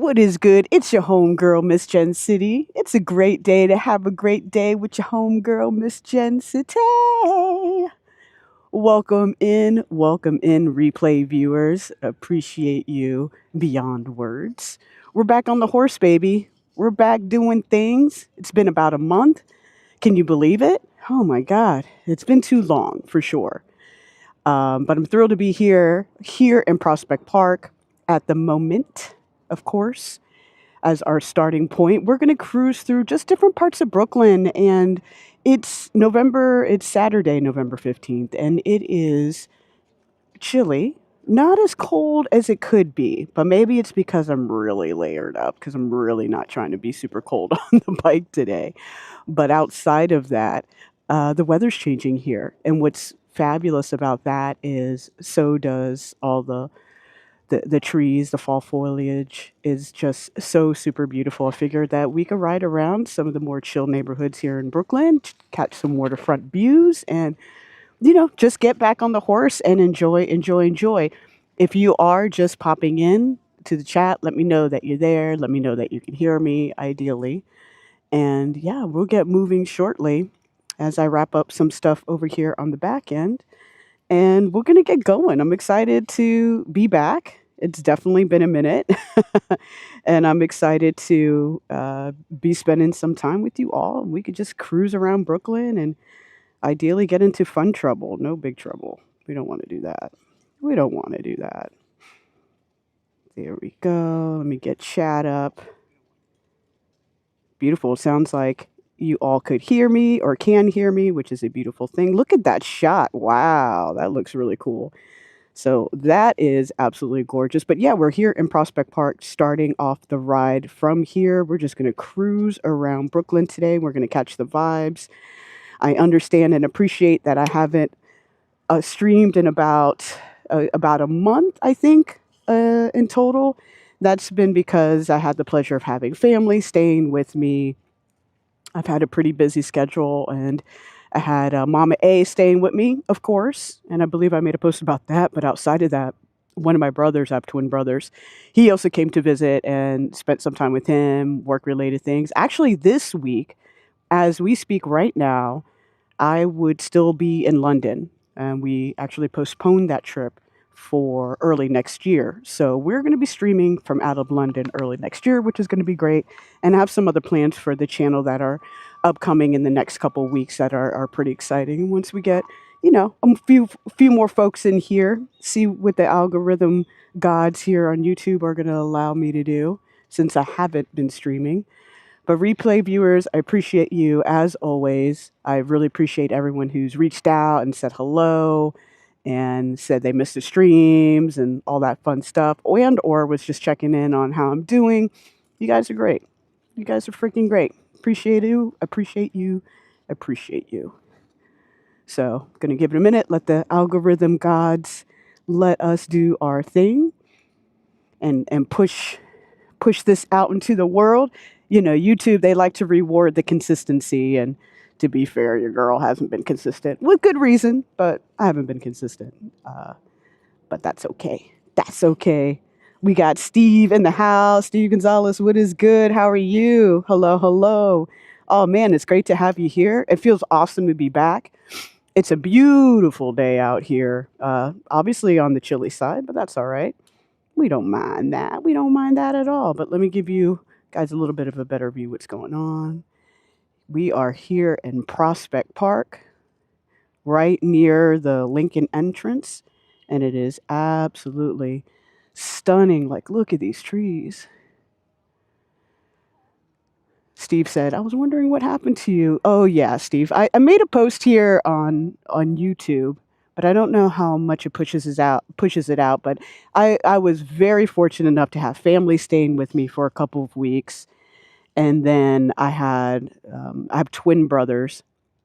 What is good? It's your homegirl, Miss Jen City. It's a great day to have a great day with your homegirl, Miss Jen City. Welcome in, replay viewers. Appreciate you beyond words. We're back on the horse, baby. We're back doing things. It's been about a month. Can you believe it? Oh my God, it's been too long for sure. But I'm thrilled to be here in Prospect Park at the moment, of course, as our starting point. We're going to cruise through just different parts of Brooklyn, and it's Saturday, November 15th, and it is chilly. Not as cold as it could be, but maybe it's because I'm really layered up because I'm really not trying to be super cold on the bike today. But outside of that, the weather's changing here. And what's fabulous about that is so does all the trees, the fall foliage is just so super beautiful. I figured that we could ride around some of the more chill neighborhoods here in Brooklyn, catch some waterfront views, and just get back on the horse and enjoy. If you are just popping in to the chat, let me know that you're there. Let me know that you can hear me, ideally. And yeah, we'll get moving shortly as I wrap up some stuff over here on the back end. And we're going to get going. I'm excited to be back. It's definitely been a minute. And I'm excited to be spending some time with you all. We could just cruise around Brooklyn and ideally get into fun trouble, no big trouble. We don't want to do that. We don't want to do that. There we go. Let me get chat up. Beautiful. It sounds like you all could hear me or can hear me, which is a beautiful thing. Look at that shot. Wow, that looks really cool. So that is absolutely gorgeous. But yeah, we're here in Prospect Park starting off the ride from here. We're just going to cruise around Brooklyn today. We're going to catch the vibes. I understand and appreciate that I haven't streamed in about a month, I think, in total. That's been because I had the pleasure of having family staying with me. I've had a pretty busy schedule, and I had Mama A staying with me, of course, and I believe I made a post about that. But outside of that, one of my brothers, I have twin brothers, he also came to visit and spent some time with him, work-related things. Actually, this week, as we speak right now, I would still be in London, and we actually postponed that trip for early next year. So we're going to be streaming from out of London early next year, which is going to be great, and I have some other plans for the channel that are upcoming in the next couple of weeks that are pretty exciting. Once we get, a few more folks in here, see what the algorithm gods here on YouTube are going to allow me to do since I haven't been streaming. But replay viewers, I appreciate you as always. I really appreciate everyone who's reached out and said hello and said they missed the streams and all that fun stuff, and or was just checking in on how I'm doing. You guys are great. You guys are freaking great. Appreciate you. Appreciate you. Appreciate you. So, gonna give it a minute. Let the algorithm gods let us do our thing and push this out into the world. YouTube, they like to reward the consistency. And to be fair, your girl hasn't been consistent with good reason, but I haven't been consistent. But that's okay. That's okay. We got Steve in the house. Steve Gonzalez, what is good? How are you? Hello, hello. Oh man, it's great to have you here. It feels awesome to be back. It's a beautiful day out here. Obviously on the chilly side, but that's all right. We don't mind that. We don't mind that at all. But let me give you guys a little bit of a better view what's going on. We are here in Prospect Park, right near the Lincoln entrance, and it is absolutely stunning. Like, look at these trees. Steve said, I was wondering what happened to you. Oh yeah, Steve. I made a post here on YouTube, but I don't know how much it pushes it out. But I was very fortunate enough to have family staying with me for a couple of weeks. And then I have twin brothers,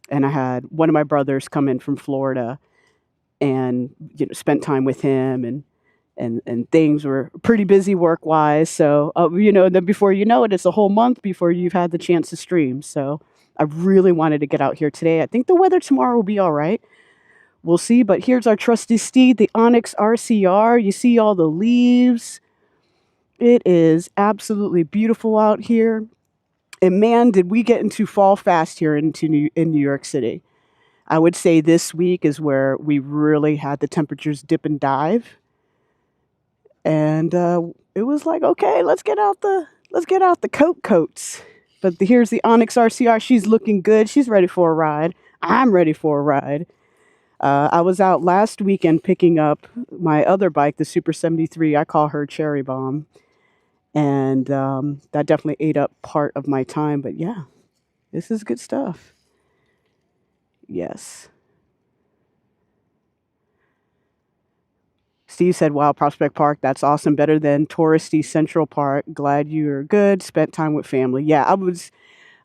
and I had one of my brothers come in from Florida and spent time with him, and things were pretty busy work wise. So then before you know it, it's a whole month before you've had the chance to stream. So I really wanted to get out here today. I think the weather tomorrow will be all right. We'll see. But here's our trusty steed, the Onyx RCR. You see all the leaves. It is absolutely beautiful out here. And man, did we get into fall fast here in New York City. I would say this week is where we really had the temperatures dip and dive. And it was like, okay, let's get out the coats. But here's the Onyx RCR. She's looking good. She's ready for a ride. I'm ready for a ride. I was out last weekend picking up my other bike, the Super 73. I call her Cherry Bomb. And that definitely ate up part of my time. But yeah, this is good stuff. Yes. Steve said, wow, Prospect Park, that's awesome. Better than touristy Central Park. Glad you're good. Spent time with family. Yeah,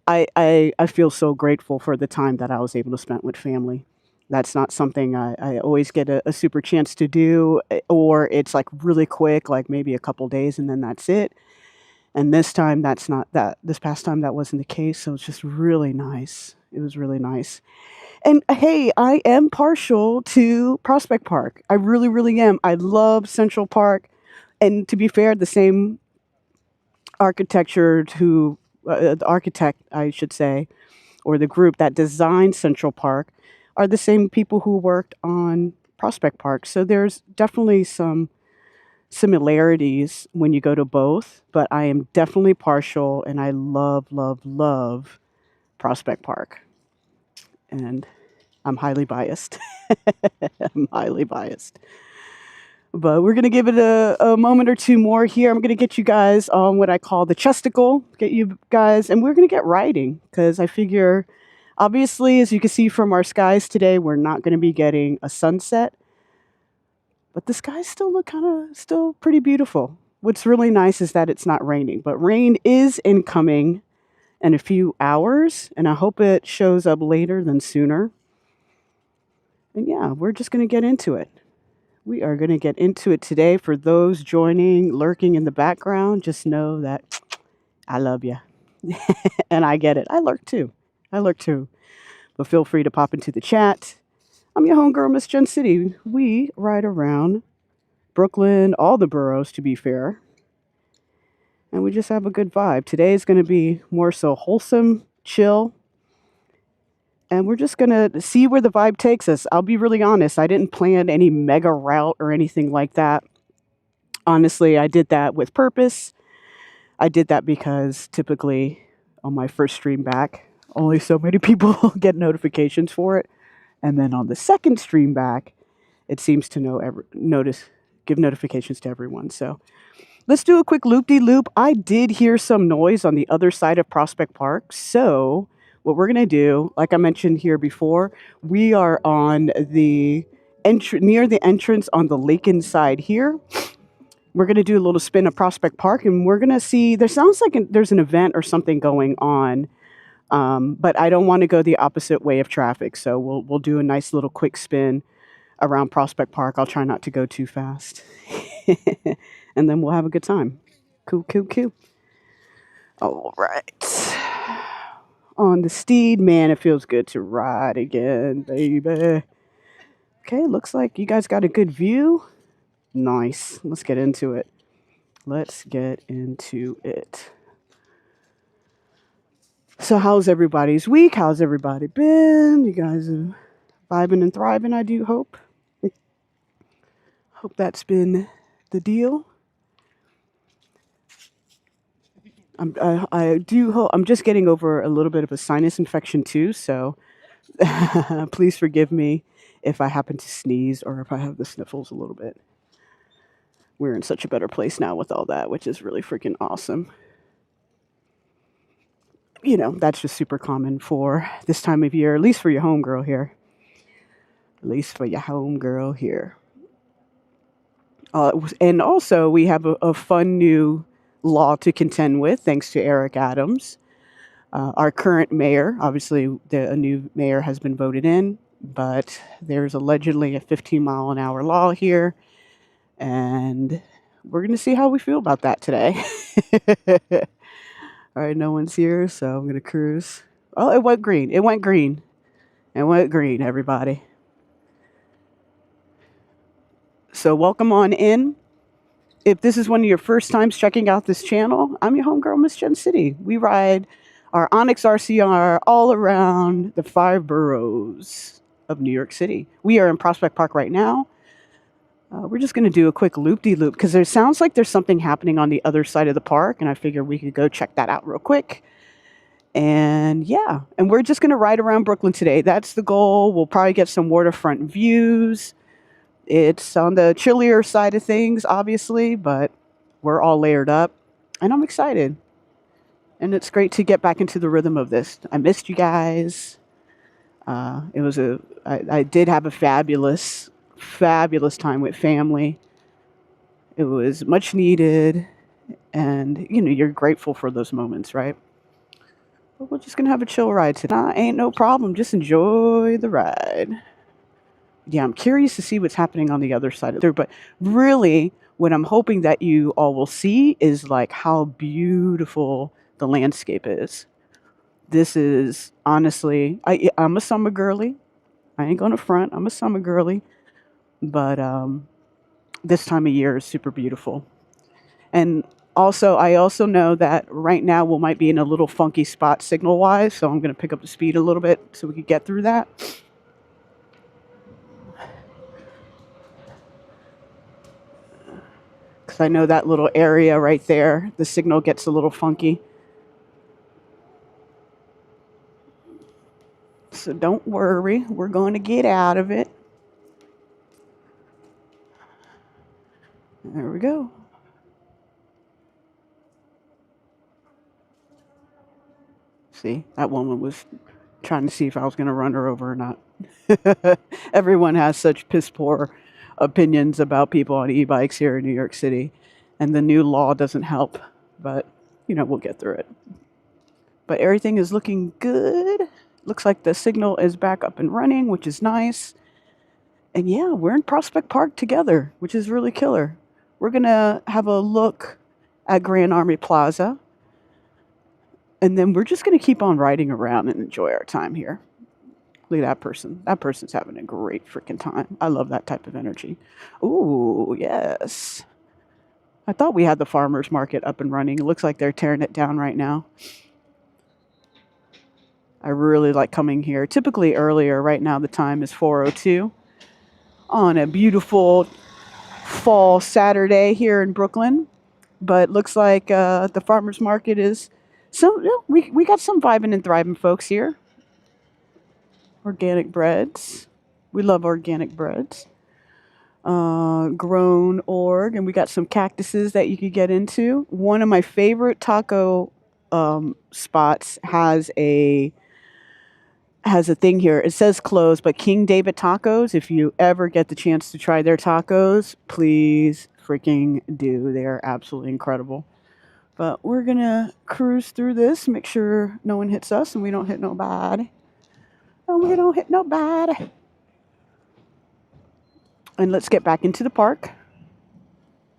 I feel so grateful for the time that I was able to spend with family. That's not something I always get a super chance to do, or it's like really quick, like maybe a couple days and then that's it. And this time, that's not that. This past time, that wasn't the case. So it's just really nice. It was really nice. And hey, I am partial to Prospect Park. I really, really am. I love Central Park. And to be fair, the same architecture to the architect, I should say, or the group that designed Central Park are the same people who worked on Prospect Park. So there's definitely some similarities when you go to both, but I am definitely partial and I love, love, love Prospect Park. And I'm highly biased. I'm highly biased. But we're going to give it a moment or two more here. I'm going to get you guys on what I call the chesticle, get you guys, and we're going to get riding because I figure, obviously, as you can see from our skies today, we're not going to be getting a sunset, but the skies still look kind of still pretty beautiful. What's really nice is that it's not raining, but rain is incoming in a few hours, and I hope it shows up later than sooner. And yeah, we're just going to get into it. We are going to get into it today. For those joining, lurking in the background, just know that I love you. And I get it. I lurk too. I lurk too. But feel free to pop into the chat. I'm your homegirl, Miss Gen City. We ride around Brooklyn, all the boroughs, to be fair. And we just have a good vibe. Today is going to be more so wholesome, chill, and we're just going to see where the vibe takes us. I'll be really honest. I didn't plan any mega route or anything like that. Honestly, I did that with purpose. I did that because typically on my first stream back, only so many people get notifications for it. And then on the second stream back, it seems to give notifications to everyone. So let's do a quick loop-de-loop. I did hear some noise on the other side of Prospect Park. So what we're going to do, like I mentioned here before, we are on the near the entrance on the Lakin side here. We're going to do a little spin of Prospect Park, and we're going to see, there sounds like there's an event or something going on, but I don't want to go the opposite way of traffic. So we'll do a nice little quick spin around Prospect Park. I'll try not to go too fast. And then we'll have a good time. Cool, cool, cool. All right. On the steed, man, it feels good to ride again, baby. Okay, looks like you guys got a good view. Nice. Let's get into it. Let's get into it. So how's everybody's week? How's everybody been? You guys are vibing and thriving, I do hope. Hope that's been the deal. I do hope I'm just getting over a little bit of a sinus infection too, so please forgive me if I happen to sneeze or if I have the sniffles a little bit. We're in such a better place now with all that, which is really freaking awesome. You know, that's just super common for this time of year, at least for your homegirl here. At least for your homegirl here. And also, we have a fun new law to contend with, thanks to Eric Adams. Our current mayor, obviously, a new mayor has been voted in, but there's allegedly a 15-mile-an-hour law here, and we're going to see how we feel about that today. All right, no one's here, so I'm going to cruise. Oh, it went green. It went green. It went green, everybody. So welcome on in. If this is one of your first times checking out this channel, I'm your homegirl, Miss Gen City. We ride our Onyx RCR all around the 5 boroughs of New York City. We are in Prospect Park right now. We're just going to do a quick loop-de-loop because there sounds like there's something happening on the other side of the park, and I figured we could go check that out real quick. And yeah, and we're just going to ride around Brooklyn today. That's the goal. We'll probably get some waterfront views. It's on the chillier side of things, obviously, but we're all layered up, and I'm excited. And it's great to get back into the rhythm of this. I missed you guys. I did have a fabulous time with family. It was much needed, and you're grateful for those moments, right? But we're just gonna have a chill ride tonight. Ain't no problem. Just enjoy the ride. Yeah, I'm curious to see what's happening on the other side of there. But really, what I'm hoping that you all will see is like how beautiful the landscape is. This is honestly, I'm a summer girly. I ain't gonna front. I'm a summer girly, but this time of year is super beautiful. And also, I also know that right now we might be in a little funky spot signal wise, so I'm gonna pick up the speed a little bit so we can get through that. Because I know that little area right there, the signal gets a little funky. So don't worry, we're going to get out of it. There we go. See, that woman was trying to see if I was going to run her over or not. Everyone has such piss poor opinions about people on e-bikes here in New York City, and the new law doesn't help, but we'll get through it. But everything is looking good. Looks like the signal is back up and running, which is nice. And yeah, we're in Prospect Park together, which is really killer. We're going to have a look at Grand Army Plaza, and then we're just going to keep on riding around and enjoy our time here. Look at that person. That person's having a great freaking time. I love that type of energy. Ooh, yes. I thought we had the farmers market up and running. It looks like they're tearing it down right now. I really like coming here. Typically earlier. Right now the time is 4:02 on a beautiful fall Saturday here in Brooklyn. But looks like the farmers market is we got some vibing and thriving folks here. Organic breads. We love organic breads. Grown org, and we got some cactuses that you could get into. One of my favorite taco spots has a thing here. It says closed, but King David Tacos, if you ever get the chance to try their tacos, please freaking do. They are absolutely incredible. But we're gonna cruise through this, make sure no one hits us and we don't hit nobody. And we don't hit nobody. And let's get back into the park.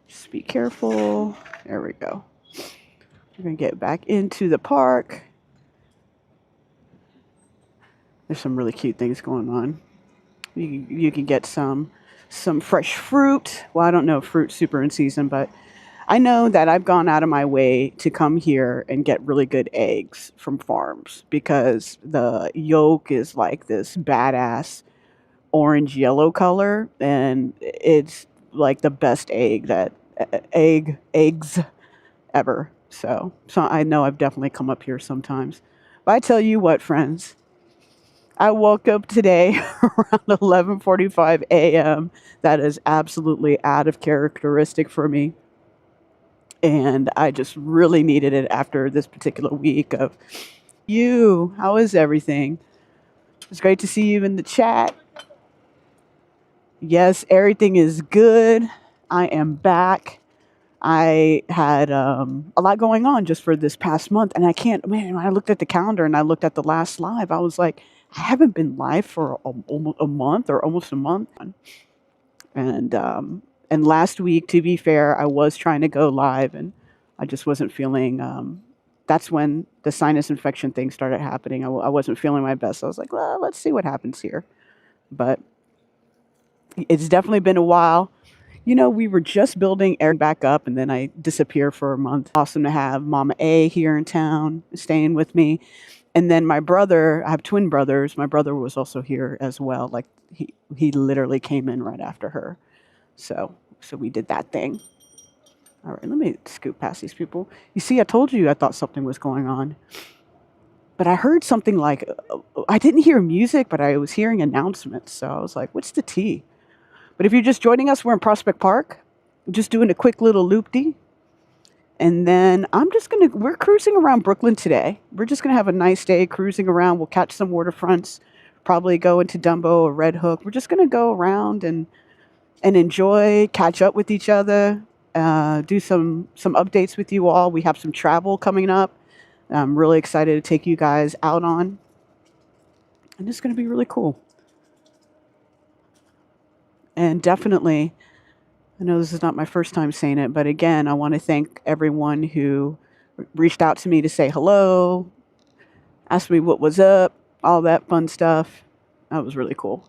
Just be careful. There we go. We're gonna get back into the park. There's some really cute things going on. You can get some fresh fruit. Well, I don't know if fruit's super in season, but I know that I've gone out of my way to come here and get really good eggs from farms because the yolk is like this badass orange yellow color, and it's like the best eggs ever. So I know I've definitely come up here sometimes. But I tell you what, friends, I woke up today around 11:45 a.m. That is absolutely out of characteristic for me. And I just really needed it after this particular week of you. How is everything? It's great to see you in the chat. Yes, everything is good. I am back. I had a lot going on just for this past month, and when I looked at the calendar and I looked at the last live, I was like, I haven't been live for a month or almost a month. And last week, to be fair, I was trying to go live, and I just wasn't feeling. That's when the sinus infection thing started happening. I wasn't feeling my best. I was like, well, let's see what happens here. But it's definitely been a while. We were just building everything back up, and then I disappeared for a month. Awesome to have Mama A here in town staying with me. And then my brother, I have twin brothers. My brother was also here as well. Like he literally came in right after her. So we did that thing. All right, let me scoot past these people. You see, I told you I thought something was going on. But I heard something like I didn't hear music, but I was hearing announcements. So I was like, what's the tea? But if you're just joining us, we're in Prospect Park, just doing a quick little loop-de. And then we're cruising around Brooklyn today. We're just going to have a nice day cruising around. We'll catch some waterfronts, probably go into Dumbo or Red Hook. We're just going to go around and enjoy, catch up with each other, do some updates with you all. We have some travel coming up. I'm really excited to take you guys out on. And it's going to be really cool. And definitely, I know this is not my first time saying it, but again, I want to thank everyone who reached out to me to say hello, asked me what was up, all that fun stuff. That was really cool.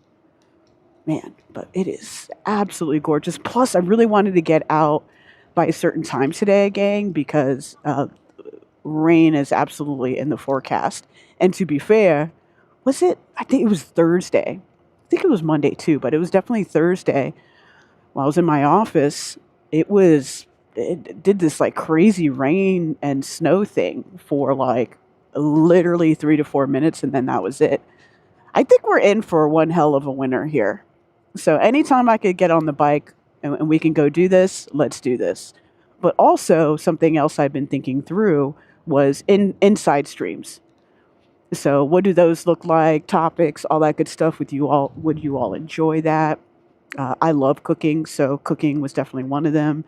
Man, but it is absolutely gorgeous. Plus, I really wanted to get out by a certain time today, gang, because rain is absolutely in the forecast. And to be fair, I think it was Thursday. I think it was Monday too, but it was definitely Thursday. While I was in my office, it did this like crazy rain and snow thing for like literally 3 to 4 minutes, and then that was it. I think we're in for one hell of a winter here. So anytime I could get on the bike and we can go do this, let's do this. But also something else I've been thinking through was inside streams. So what do those look like? Topics, all that good stuff with you all. Would you all enjoy that? I love cooking, so cooking was definitely one of them.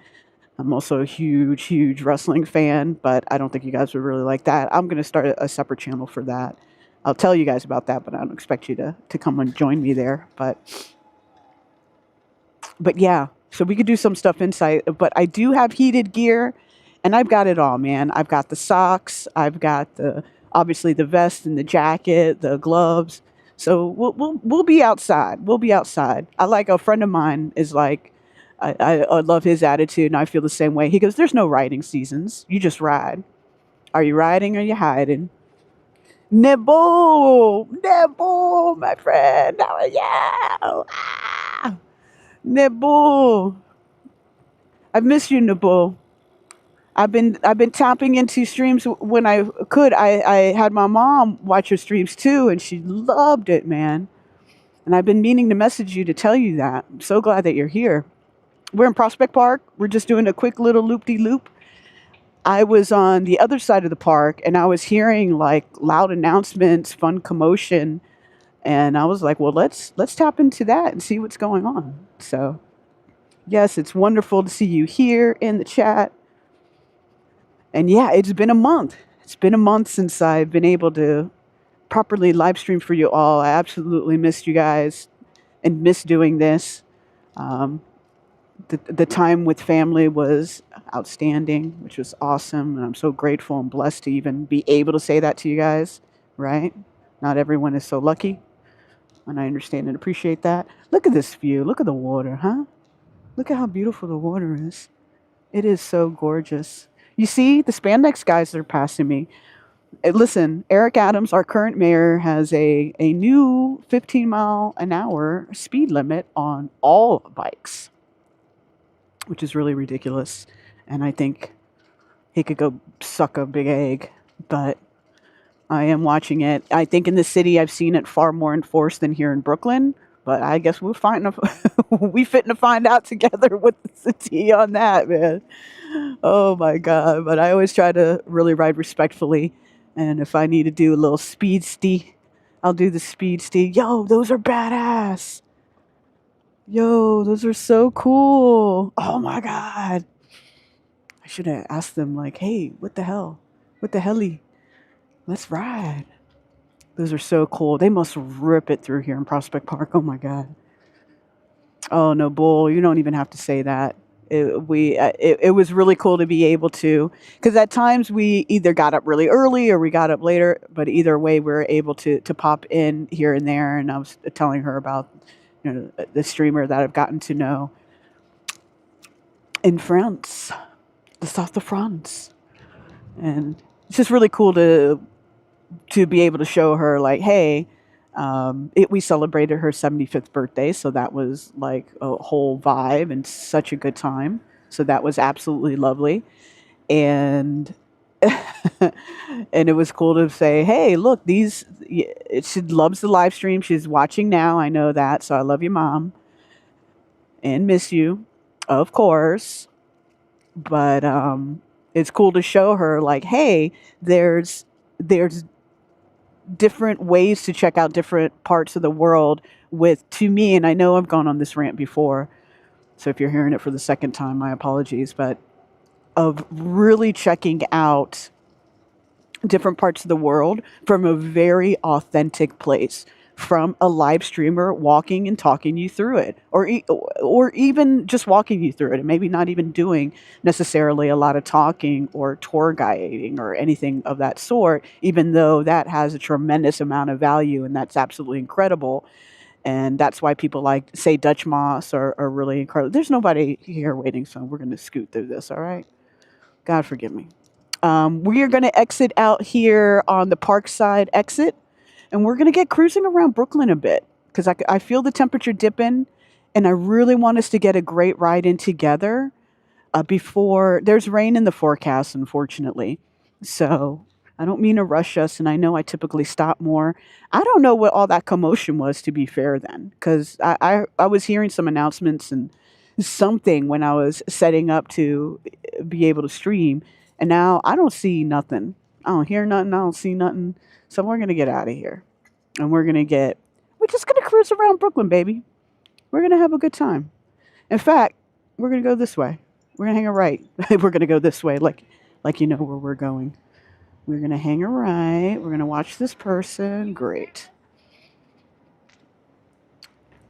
I'm also a huge, huge wrestling fan, but I don't think you guys would really like that. I'm going to start a separate channel for that. I'll tell you guys about that, but I don't expect you to come and join me there. But yeah, so we could do some stuff inside. But I do have heated gear, and I've got it all, man. I've got the socks, I've got obviously the vest and the jacket, the gloves. So we'll be outside. We'll be outside. I like a friend of mine is like, I love his attitude, and I feel the same way. He goes, "There's no riding seasons. You just ride. Are you riding or are you hiding?" Nibble, Nibble, my friend. How are you? Ah, Nibble. I've missed you, Nibble. I've been tapping into streams when I could. I had my mom watch your streams too, and she loved it, man. And I've been meaning to message you to tell you that. I'm so glad that you're here. We're in Prospect Park. We're just doing a quick little loop-de-loop. I was on the other side of the park, and I was hearing like loud announcements, fun commotion, and I was like, "Well, let's tap into that and see what's going on." So, yes, it's wonderful to see you here in the chat. And yeah, it's been a month. It's been a month since I've been able to properly live stream for you all. I absolutely missed you guys and missed doing this. Um, the time with family was outstanding, which was awesome. And I'm so grateful and blessed to even be able to say that to you guys, right? Not everyone is so lucky. And I understand and appreciate that. Look at this view. Look at the water, huh? Look at how beautiful the water is. It is so gorgeous. You see, the spandex guys are passing me. Listen, Eric Adams, our current mayor, has a new 15-mile-an-hour speed limit on all bikes, which is really ridiculous. And I think he could go suck a big egg. But I am watching it. I think in the city I've seen it far more enforced than here in Brooklyn. But I guess we fitting to find out together what's the tea on that, man. Oh my God. But I always try to really ride respectfully. And if I need to do a little speed stee, I'll do the speed stee. Yo, those are badass. Yo, those are so cool. Oh my God. I should have asked them, like, hey, what the hell? What the helly? Let's ride. Those are so cool. They must rip it through here in Prospect Park. Oh my God. Oh no, Bull, you don't even have to say that. It was really cool to be able to, because at times we either got up really early or we got up later, but either way we were able to pop in here and there. And I was telling her about the streamer that I've gotten to know. in France, the south of France. And it's just really cool to be able to show her like, hey, we celebrated her 75th birthday, so that was like a whole vibe and such a good time. So that was absolutely lovely. And and it was cool to say, hey, look, she loves the live stream. She's watching now. I know that. So I love you, Mom, and miss you, of course. But it's cool to show her like, hey, there's different ways to check out different parts of the world with, to me, and I know I've gone on this rant before, so if you're hearing it for the second time, my apologies, but of really checking out different parts of the world from a very authentic place, from a live streamer walking and talking you through it, or even just walking you through it, and maybe not even doing necessarily a lot of talking or tour guiding or anything of that sort, even though that has a tremendous amount of value and that's absolutely incredible. And that's why people like, say, Dutch Moss are really incredible. There's nobody here waiting, so we're going to scoot through this, all right? God forgive me. We are going to exit out here on the Parkside exit, and we're going to get cruising around Brooklyn a bit because I feel the temperature dipping, and I really want us to get a great ride in together before there's rain in the forecast, unfortunately. So I don't mean to rush us, and I know I typically stop more. I don't know what all that commotion was, to be fair, then, because I was hearing some announcements and something when I was setting up to be able to stream, and now I don't see nothing. I don't hear nothing. I don't see nothing. So we're gonna get out of here, and we're just gonna cruise around Brooklyn, baby. We're gonna have a good time. In fact, we're gonna go this way. We're gonna hang a right. We're gonna go this way, like you know where we're going. We're gonna hang a right. We're gonna watch this person. Great.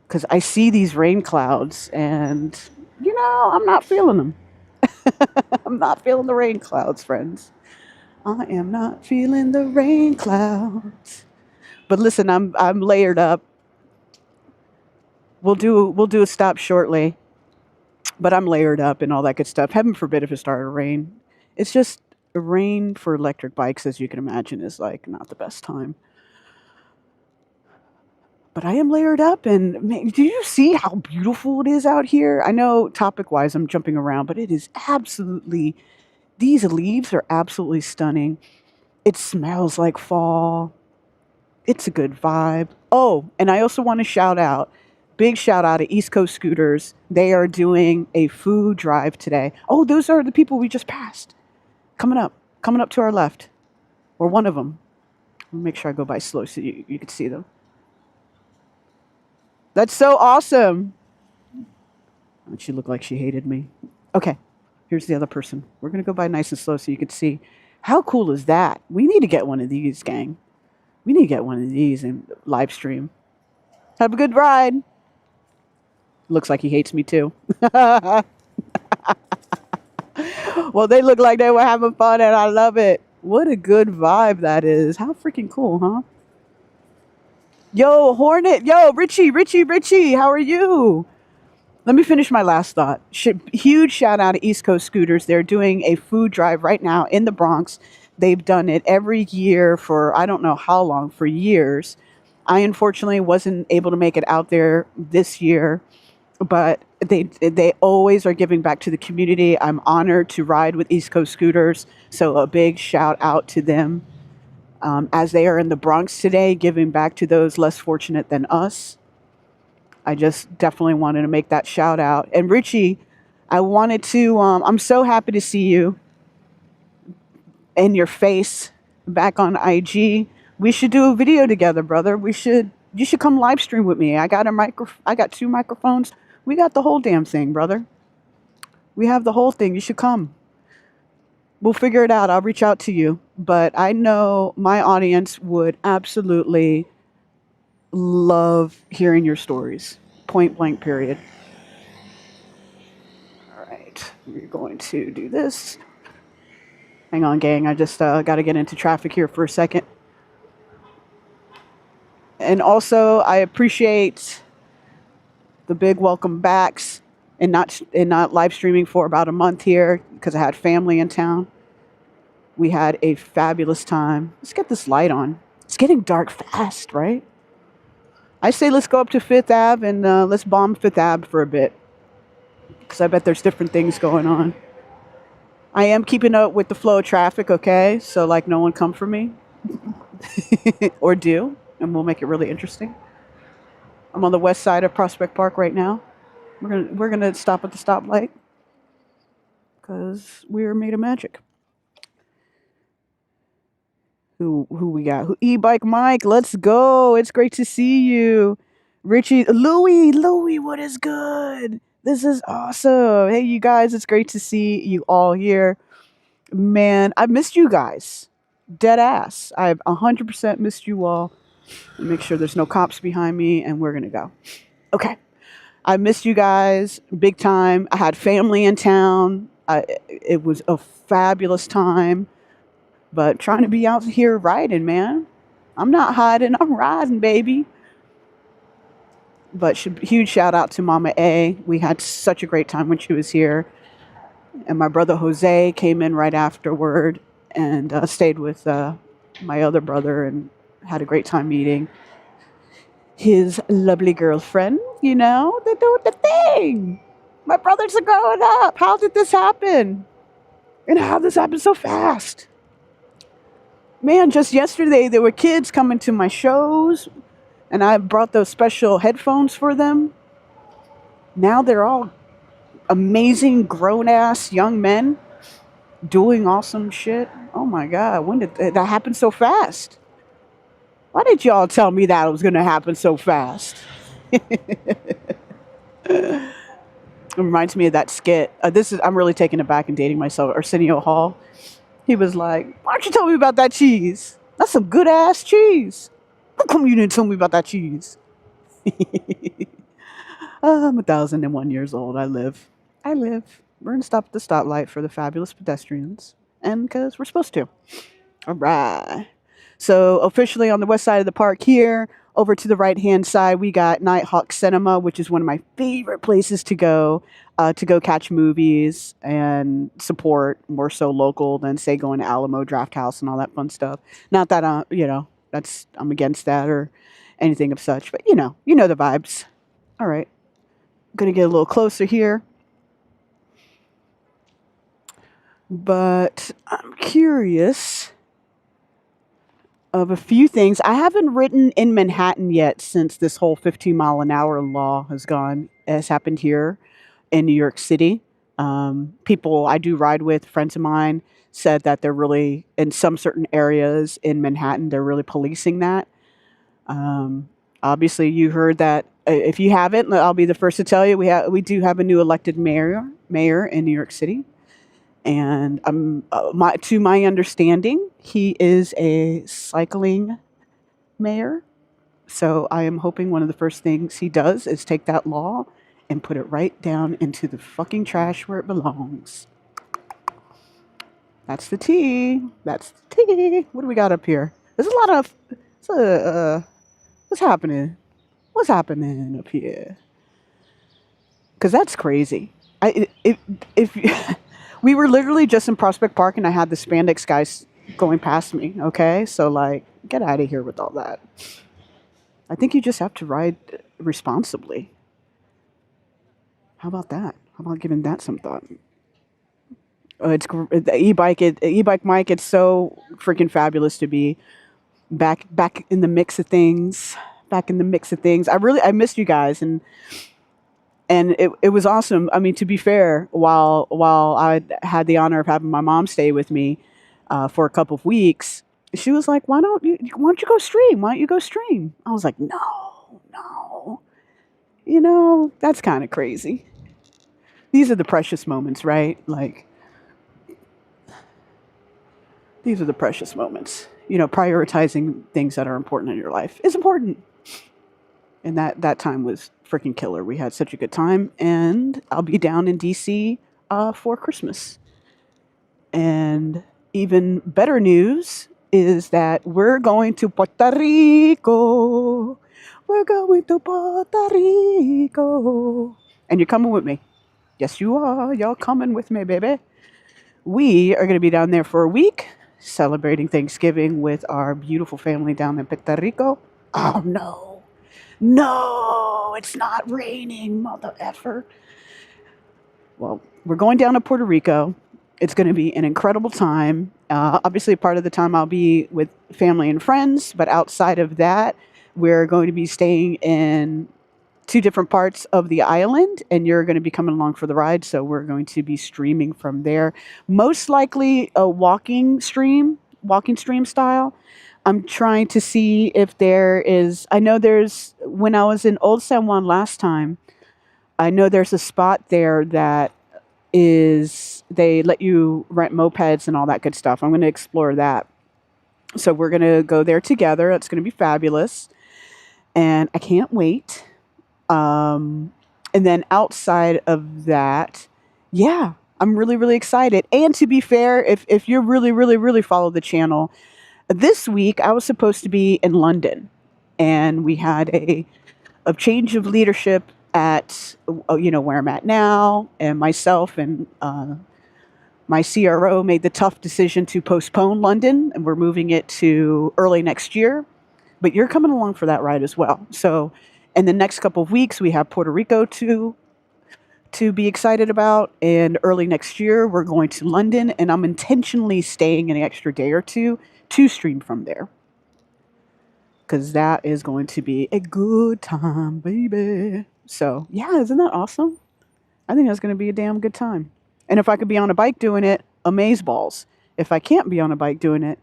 Because I see these rain clouds, and I'm not feeling them. I'm not feeling the rain clouds, friends. I am not feeling the rain clouds. But listen, I'm layered up. We'll do a stop shortly, but I'm layered up and all that good stuff. Heaven forbid if it started to rain. It's just rain for electric bikes, as you can imagine, is like not the best time. But I am layered up, and man, do you see how beautiful it is out here? I know topic wise I'm jumping around, but it is absolutely, these leaves are absolutely stunning. It smells like fall. It's a good vibe. Oh, and I also want to big shout out to East Coast Scooters. They are doing a food drive today. Oh, those are the people we just passed. Coming up to our left, or one of them. Let me make sure I go by slow so you can see them. That's so awesome. She looked like she hated me. Okay, here's the other person. We're going to go by nice and slow so you can see. How cool is that? We need to get one of these, gang. We need to get one of these and live stream. Have a good ride. Looks like he hates me too. Well, they look like they were having fun, and I love it. What a good vibe that is. How freaking cool, huh? Yo, Hornet. Yo, Richie. How are you? Let me finish my last thought. Huge shout out to East Coast Scooters. They're doing a food drive right now in the Bronx. They've done it every year for I don't know how long, for years. I unfortunately wasn't able to make it out there this year, but they always are giving back to the community. I'm honored to ride with East Coast Scooters, so a big shout out to them. As they are in the Bronx today, giving back to those less fortunate than us. I just definitely wanted to make that shout out. And Richie, I wanted to, I'm so happy to see you and your face back on IG. We should do a video together, brother. You should come live stream with me. I got two microphones. We got the whole damn thing, brother. We have the whole thing. You should come. We'll figure it out. I'll reach out to you. But I know my audience would absolutely love hearing your stories. Point blank, period. All right. We're going to do this. Hang on, gang. I just got to get into traffic here for a second. And also, I appreciate the big welcome backs. and not live streaming for about a month here because I had family in town. We had a fabulous time. Let's get this light on. It's getting dark fast, right? I say let's go up to Fifth Ave and let's bomb Fifth Ave for a bit because I bet there's different things going on. I am keeping up with the flow of traffic, okay? So, like, no one come for me. Or do, and we'll make it really interesting. I'm on the west side of Prospect Park right now. We're gonna stop at the stoplight because we're made of magic. Who we got? E-Bike Mike, let's go. It's great to see you. Richie, Louie, what is good? This is awesome. Hey, you guys, it's great to see you all here. Man, I missed you guys. Dead ass. I've 100% missed you all. Make sure there's no cops behind me, and we're gonna go. Okay. I missed you guys big time. I had family in town. It was a fabulous time. But trying to be out here riding, man. I'm not hiding. I'm riding, baby. But huge shout out to Mama A. We had such a great time when she was here. And my brother Jose came in right afterward and stayed with my other brother and had a great time meeting his lovely girlfriend. You know, they're doing the thing. My brothers are growing up. How did this happen? And how did this happen so fast? Man, just yesterday there were kids coming to my shows and I brought those special headphones for them. Now they're all amazing grown-ass young men doing awesome shit. Oh my God, when did that happen so fast? Why did y'all tell me that it was going to happen so fast? It reminds me of that skit. I'm really taken aback and dating myself. Arsenio Hall. He was like, why don't you tell me about that cheese? That's some good ass cheese. How come you didn't tell me about that cheese? I'm 1,001 years old. I live. We're going to stop at the stoplight for the fabulous pedestrians. And because we're supposed to. All right. So officially on the west side of the park here, over to the right-hand side, we got Nighthawk Cinema, which is one of my favorite places to go catch movies and support more so local than, say, going to Alamo Draft House and all that fun stuff. Not that, I'm against that or anything of such, but you know the vibes. All right. I'm going to get a little closer here. But I'm curious of a few things. I haven't ridden in Manhattan yet since this whole 15 mile an hour law has happened here in New York City. People I do ride with, friends of mine, said that they're really, in some certain areas in Manhattan, they're really policing that. Obviously, you heard that. If you haven't, I'll be the first to tell you, we do have a new elected mayor in New York City. And to my understanding, he is a cycling mayor. So I am hoping one of the first things he does is take that law and put it right down into the fucking trash where it belongs. That's the tea. What do we got up here? There's a lot of... what's happening? What's happening up here? Because that's crazy. If we were literally just in Prospect Park and I had the spandex guys going past me, okay? So, like, get out of here with all that. I think you just have to ride responsibly. How about that? How about giving that some thought? It's the e-bike Mike. It's so freaking fabulous to be back in the mix of things. I missed you guys and it was awesome. I mean, to be fair, while I had the honor of having my mom stay with me for a couple of weeks, she was like, "Why don't you go stream? Why don't you go stream?" I was like, "No. That's kind of crazy." These are the precious moments, right? Like, these are the precious moments. Prioritizing things that are important in your life is important. And that time was freaking killer. We had such a good time. And I'll be down in DC for Christmas. And even better news is that we're going to Puerto Rico. We're going to Puerto Rico. And you're coming with me. Yes, you are. Y'all coming with me, baby. We are going to be down there for a week celebrating Thanksgiving with our beautiful family down in Puerto Rico. Oh, no. No, it's not raining, mother effer. Well, we're going down to Puerto Rico. It's going to be an incredible time. Obviously, part of the time I'll be with family and friends, but outside of that, we're going to be staying in two different parts of the island, and you're going to be coming along for the ride. So we're going to be streaming from there, most likely a walking stream style. I'm trying to see if there is. I know there's when I was in Old San Juan last time. I know there's a spot there that is they let you rent mopeds and all that good stuff. I'm going to explore that. So we're going to go there together. It's going to be fabulous, and I can't wait. And then outside of that, yeah, I'm really, really excited. And to be fair, if you really, really, really follow the channel, this week I was supposed to be in London, and we had a change of leadership at where I'm at now, and myself and my CRO made the tough decision to postpone London, and we're moving it to early next year. But you're coming along for that ride as well. So in the next couple of weeks, we have Puerto Rico to be excited about, and early next year we're going to London, and I'm intentionally staying an extra day or two to stream from there because that is going to be a good time, baby. So yeah, isn't that awesome? I think that's going to be a damn good time. And if I could be on a bike doing it, amaze balls. If I can't be on a bike doing it,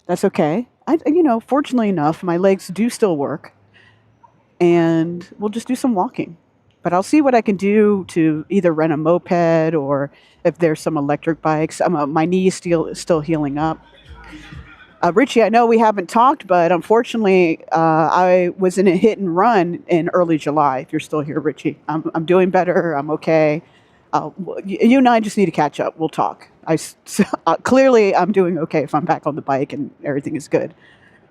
that's okay. Fortunately enough, my legs do still work, and we'll just do some walking. But I'll see what I can do to either rent a moped or if there's some electric bikes. My knee is still healing up. Richie, I know we haven't talked, but unfortunately, I was in a hit and run in early July. If you're still here, Richie, I'm doing better. I'm okay. You and I just need to catch up. We'll talk. Clearly, I'm doing okay if I'm back on the bike and everything is good.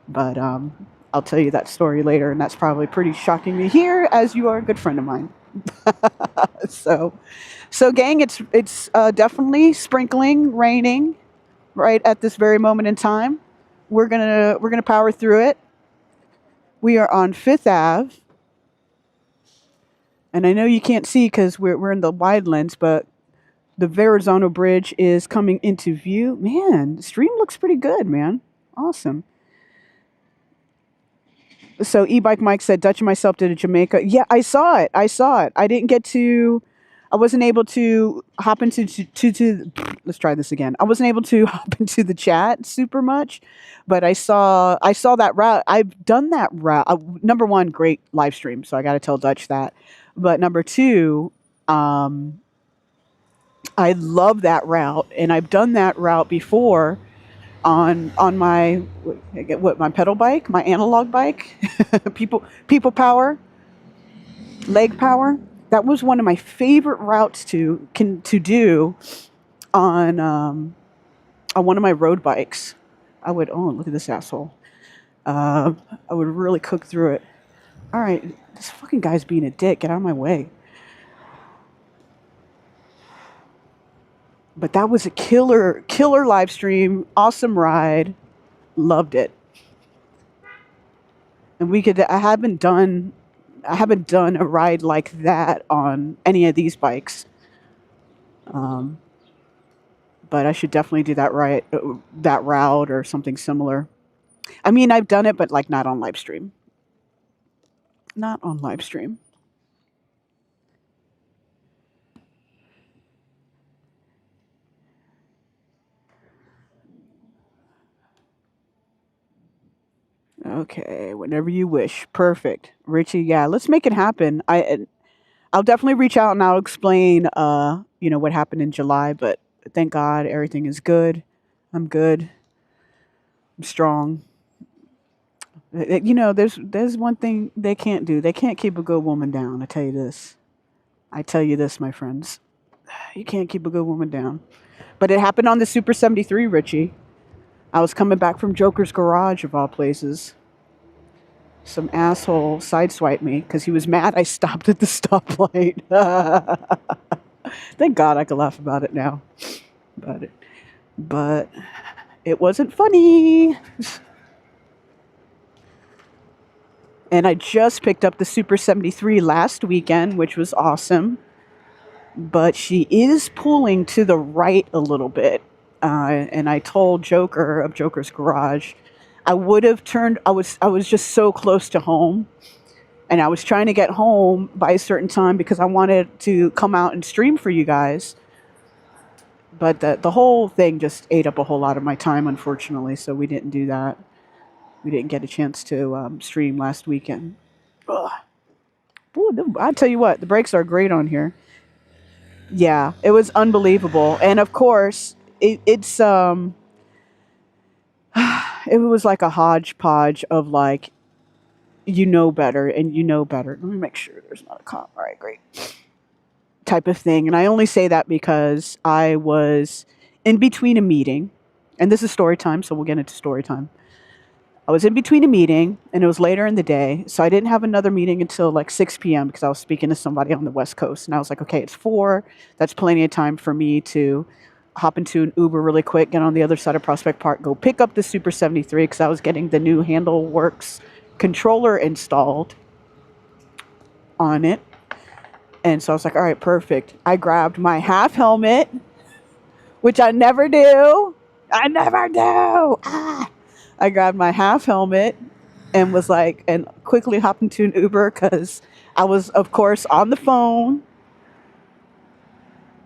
But I'll tell you that story later, and that's probably pretty shocking to hear, as you are a good friend of mine. so, gang, it's definitely sprinkling, raining, right at this very moment in time. We're gonna power through it. We are on Fifth Ave, and I know you can't see because we're in the wide lens, but the Verrazano Bridge is coming into view. Man, the stream looks pretty good, man. Awesome. So e-bike Mike said Dutch and myself did a Jamaica. Yeah, I saw it. I didn't get to. I wasn't able to hop into to let's try this again. I wasn't able to hop into the chat super much, but I saw that route. I've done that route. Number one, great live stream. So I got to tell Dutch that. But number two, I love that route, and I've done that route before on my my pedal bike, my analog bike, people power, leg power. That was one of my favorite routes to do on one of my road bikes. I would look at this asshole. I would really cook through it. All right, this fucking guy's being a dick. Get out of my way. But that was a killer live stream. Awesome ride. Loved it. And I haven't done a ride like that on any of these bikes. But I should definitely do that route or something similar. I mean, I've done it, but like not on live stream. Not on live stream. Okay, whenever you wish. Perfect. Richie, yeah, let's make it happen. I'll definitely reach out and I'll explain what happened in July, but thank God everything is good. I'm good. I'm strong. There's one thing they can't do. They can't keep a good woman down. I tell you this, my friends. You can't keep a good woman down. But it happened on the Super 73, Richie. I was coming back from Joker's garage, of all places. Some asshole sideswiped me because he was mad I stopped at the stoplight. Thank God I can laugh about it now. But but it wasn't funny. And I just picked up the Super 73 last weekend, which was awesome. But she is pulling to the right a little bit. And I told Joker of Joker's Garage, I would have turned. I was just so close to home, and I was trying to get home by a certain time because I wanted to come out and stream for you guys. But the whole thing just ate up a whole lot of my time, unfortunately. So we didn't do that. We didn't get a chance to stream last weekend. Ugh. Ooh, I tell you what, the brakes are great on here. Yeah, it was unbelievable, and of course, it was like a hodgepodge of like you know better and you know better. Let me make sure there's not a comp. All right, great. Type of thing, and I only say that because I was in between a meeting, and this is story time, so we'll get into story time. I was in between a meeting, and it was later in the day, so I didn't have another meeting until like 6 p.m. because I was speaking to somebody on the West Coast, and I was like, okay, it's 4. That's plenty of time for me to hop into an Uber really quick, get on the other side of Prospect Park, go pick up the Super 73 because I was getting the new HandleWorks controller installed on it. And so I was like, all right, perfect. I grabbed my half helmet, which I never do. I never do. Ah. I grabbed my half helmet and was like, and quickly hopped into an Uber because I was, of course, on the phone,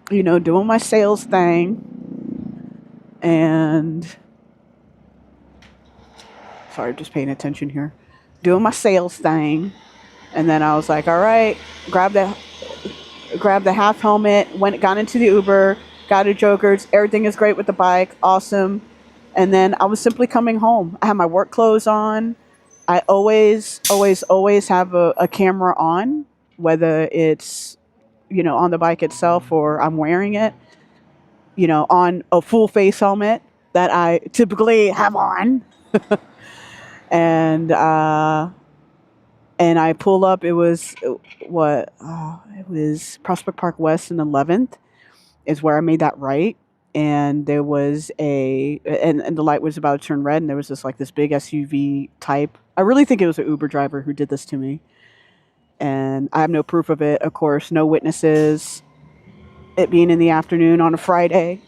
doing my sales thing. And sorry, just paying attention here. Doing my sales thing. And then I was like, all right, grab the half helmet, got into the Uber, got to Joker's. Everything is great with the bike. Awesome. And then I was simply coming home. I had my work clothes on. I always, always, always have a camera on, whether it's, on the bike itself or I'm wearing it, on a full face helmet that I typically have on. and I pull up. It was what? It was Prospect Park West and 11th is where I made that right. And there was and the light was about to turn red, and there was this big SUV type. I really think it was an Uber driver who did this to me. And I have no proof of it, of course, no witnesses. It being in the afternoon on a Friday.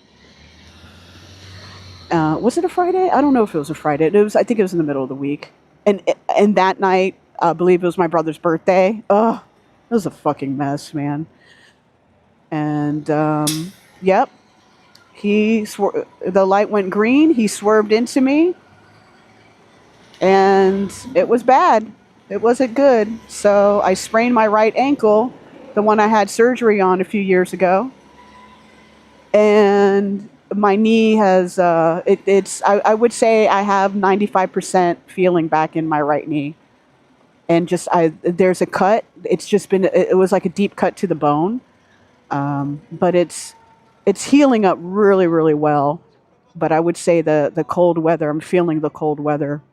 Was it a Friday? I don't know if it was a Friday. I think it was in the middle of the week. And that night, I believe it was my brother's birthday. Ugh, it was a fucking mess, man. And yep, the light went green. He swerved into me, and it was bad. It wasn't good. So I sprained my right ankle, the one I had surgery on a few years ago, and my knee has I would say I have 95% feeling back in my right knee, and there's a cut. It was like a deep cut to the bone, but it's healing up really, really well. But I would say the cold weather, I'm feeling the cold weather,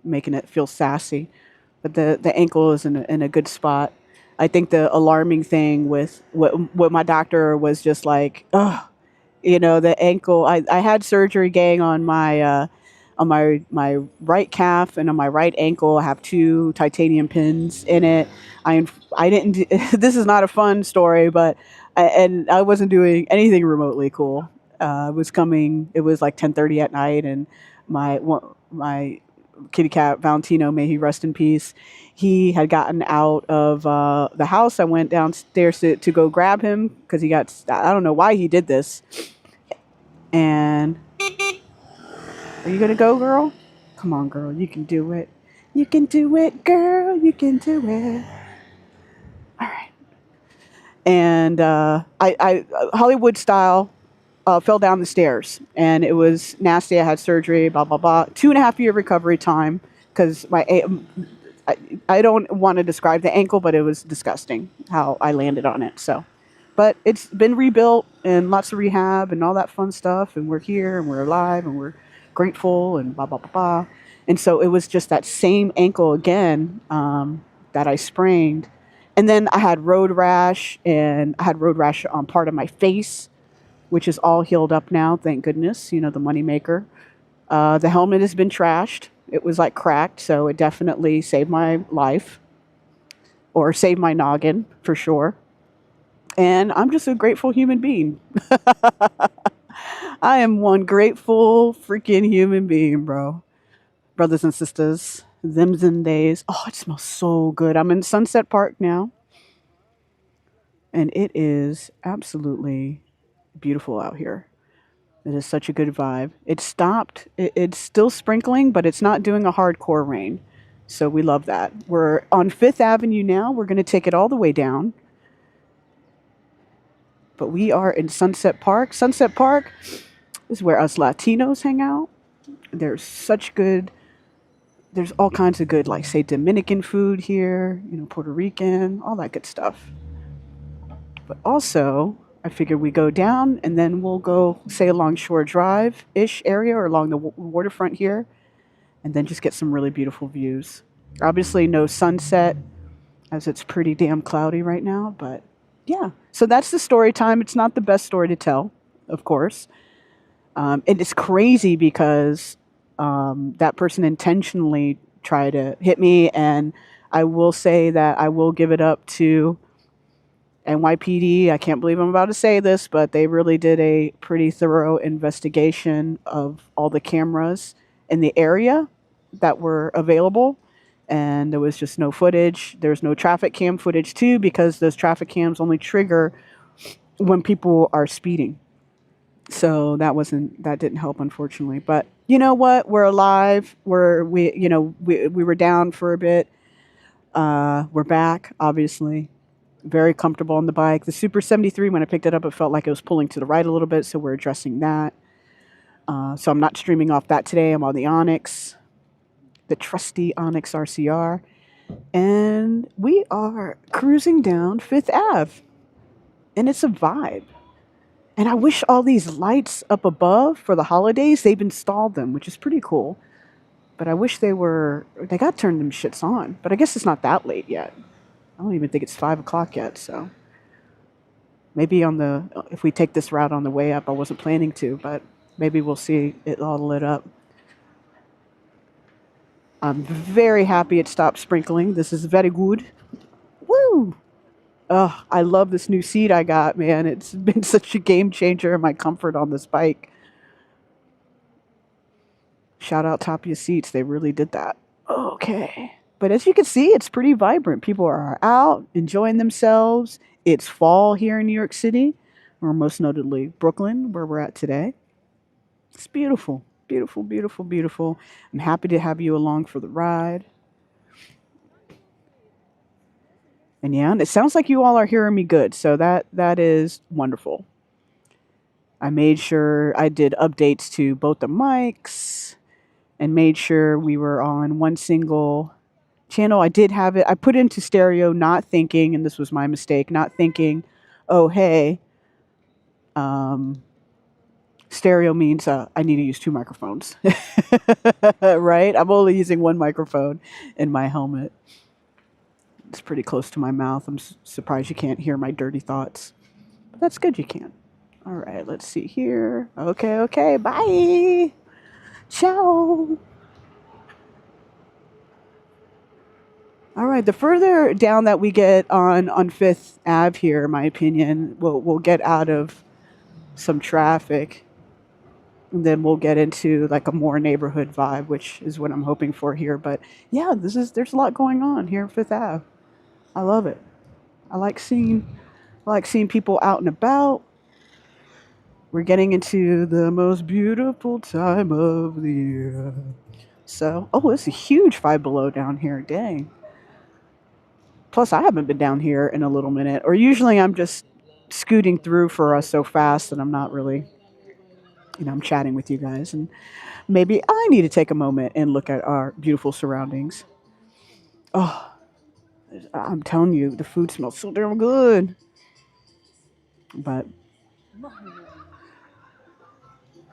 making it feel sassy. But the ankle is in a good spot. I think the alarming thing with what my doctor was just like, oh, the ankle. I had surgery, gang, on my right calf and on my right ankle. I have 2 titanium pins in it. I didn't. This is not a fun story, but I wasn't doing anything remotely cool. It was like 10:30 at night, and my kitty cat Valentino, may he rest in peace. He had gotten out of the house. I went downstairs to go grab him because I don't know why he did this. And are you gonna go, girl? Come on, girl, you can do it. You can do it, girl. You can do it. All right. And I Hollywood style fell down the stairs, and it was nasty. I had surgery, blah blah blah. 2.5-year recovery time because I don't want to describe the ankle, but it was disgusting how I landed on it. So, but it's been rebuilt and lots of rehab and all that fun stuff, and we're here and we're alive and we're grateful and blah blah blah blah. And so it was just that same ankle again that I sprained, And then I had road rash, and I had road rash on part of my face, which is all healed up now, thank goodness. You know, the moneymaker. The helmet has been trashed. It was like cracked, so it definitely saved my life, or saved my noggin for sure. And I'm just a grateful human being. I am one grateful freaking human being, bro. Brothers and sisters, thems and days. Oh, it smells so good. I'm in Sunset Park now, and it is absolutely beautiful out here. It is such a good vibe. It stopped. It's still sprinkling, but it's not doing a hardcore rain. So we love that. We're on Fifth Avenue now. We're going to take it all the way down. But we are in Sunset Park. Sunset Park is where us Latinos hang out. There's such good, there's all kinds of good, like, say, Dominican food here, you know, Puerto Rican, all that good stuff. But also, I figured we go down and then we'll go, say, along Shore Drive ish area, or along the waterfront here, and then just get some really beautiful views. Obviously, no sunset, as it's pretty damn cloudy right now, but yeah. So that's the story time. It's not the best story to tell, of course. And it's crazy because that person intentionally tried to hit me, and I will say that I will give it up to NYPD. I can't believe I'm about to say this, but they really did a pretty thorough investigation of all the cameras in the area that were available. And there was just no footage. There's no traffic cam footage too, because those traffic cams only trigger when people are speeding. So that didn't help, unfortunately. But you know what? We're alive. We were down for a bit. We're back, obviously. Very comfortable on the bike. The Super 73, when I picked it up, it felt like it was pulling to the right a little bit, so we're addressing that. So I'm not streaming off that today. I'm on the Onyx, the trusty Onyx RCR, and we are cruising down Fifth Ave, and it's a vibe. And I wish all these lights up above for the holidays, they've installed them, which is pretty cool. But I wish they got turned them shits on. But I guess it's not that late yet. I don't even think it's 5 o'clock yet, so maybe if we take this route on the way up, I wasn't planning to, but maybe we'll see it all lit up. I'm very happy it stopped sprinkling. This is very good. Woo! Oh, I love this new seat I got, man. It's been such a game changer in my comfort on this bike. Shout out Tapia Seats. They really did that. Okay. But as you can see, it's pretty vibrant. People are out enjoying themselves. It's fall here in New York City, or most notably Brooklyn, where we're at today. It's beautiful. Beautiful, beautiful, beautiful. I'm happy to have you along for the ride. And yeah, it sounds like you all are hearing me good, so that is wonderful. I made sure I did updates to both the mics and made sure we were on one single channel. I did have it. I put into stereo, not thinking, and this was my mistake, not thinking, oh, hey, stereo means I need to use two microphones, right? I'm only using one microphone in my helmet. It's pretty close to my mouth. I'm surprised you can't hear my dirty thoughts. But that's good you can. All right, let's see here. Okay, bye. Ciao. All right, the further down that we get on Fifth Ave here, in my opinion, we'll get out of some traffic. And then we'll get into like a more neighborhood vibe, which is what I'm hoping for here. But yeah, there's a lot going on here at Fifth Ave. I love it. I like seeing people out and about. We're getting into the most beautiful time of the year. So, oh, it's a huge Five Below down here. Dang. Plus, I haven't been down here in a little minute. Or usually I'm just scooting through for us so fast that I'm not really, I'm chatting with you guys. And maybe I need to take a moment and look at our beautiful surroundings. Oh, I'm telling you, the food smells so damn good. But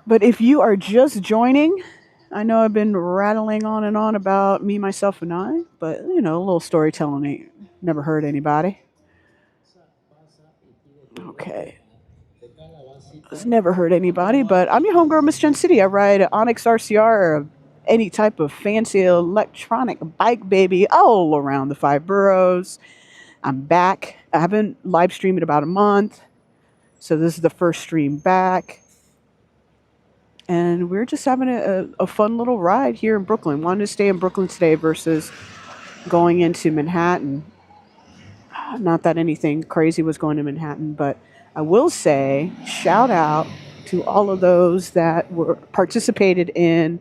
if you are just joining, I know I've been rattling on and on about me, myself, and I, but a little storytelling Never heard anybody. Okay. Has never heard anybody, but I'm your homegirl, Miss Gen City. I ride Onyx RCR or any type of fancy electronic bike, baby, all around the 5 boroughs. I'm back. I haven't live streamed in about a month, so this is the first stream back. And we're just having a fun little ride here in Brooklyn. Wanted to stay in Brooklyn today versus going into Manhattan. Not that anything crazy was going to Manhattan, but I will say shout out to all of those that were participated in,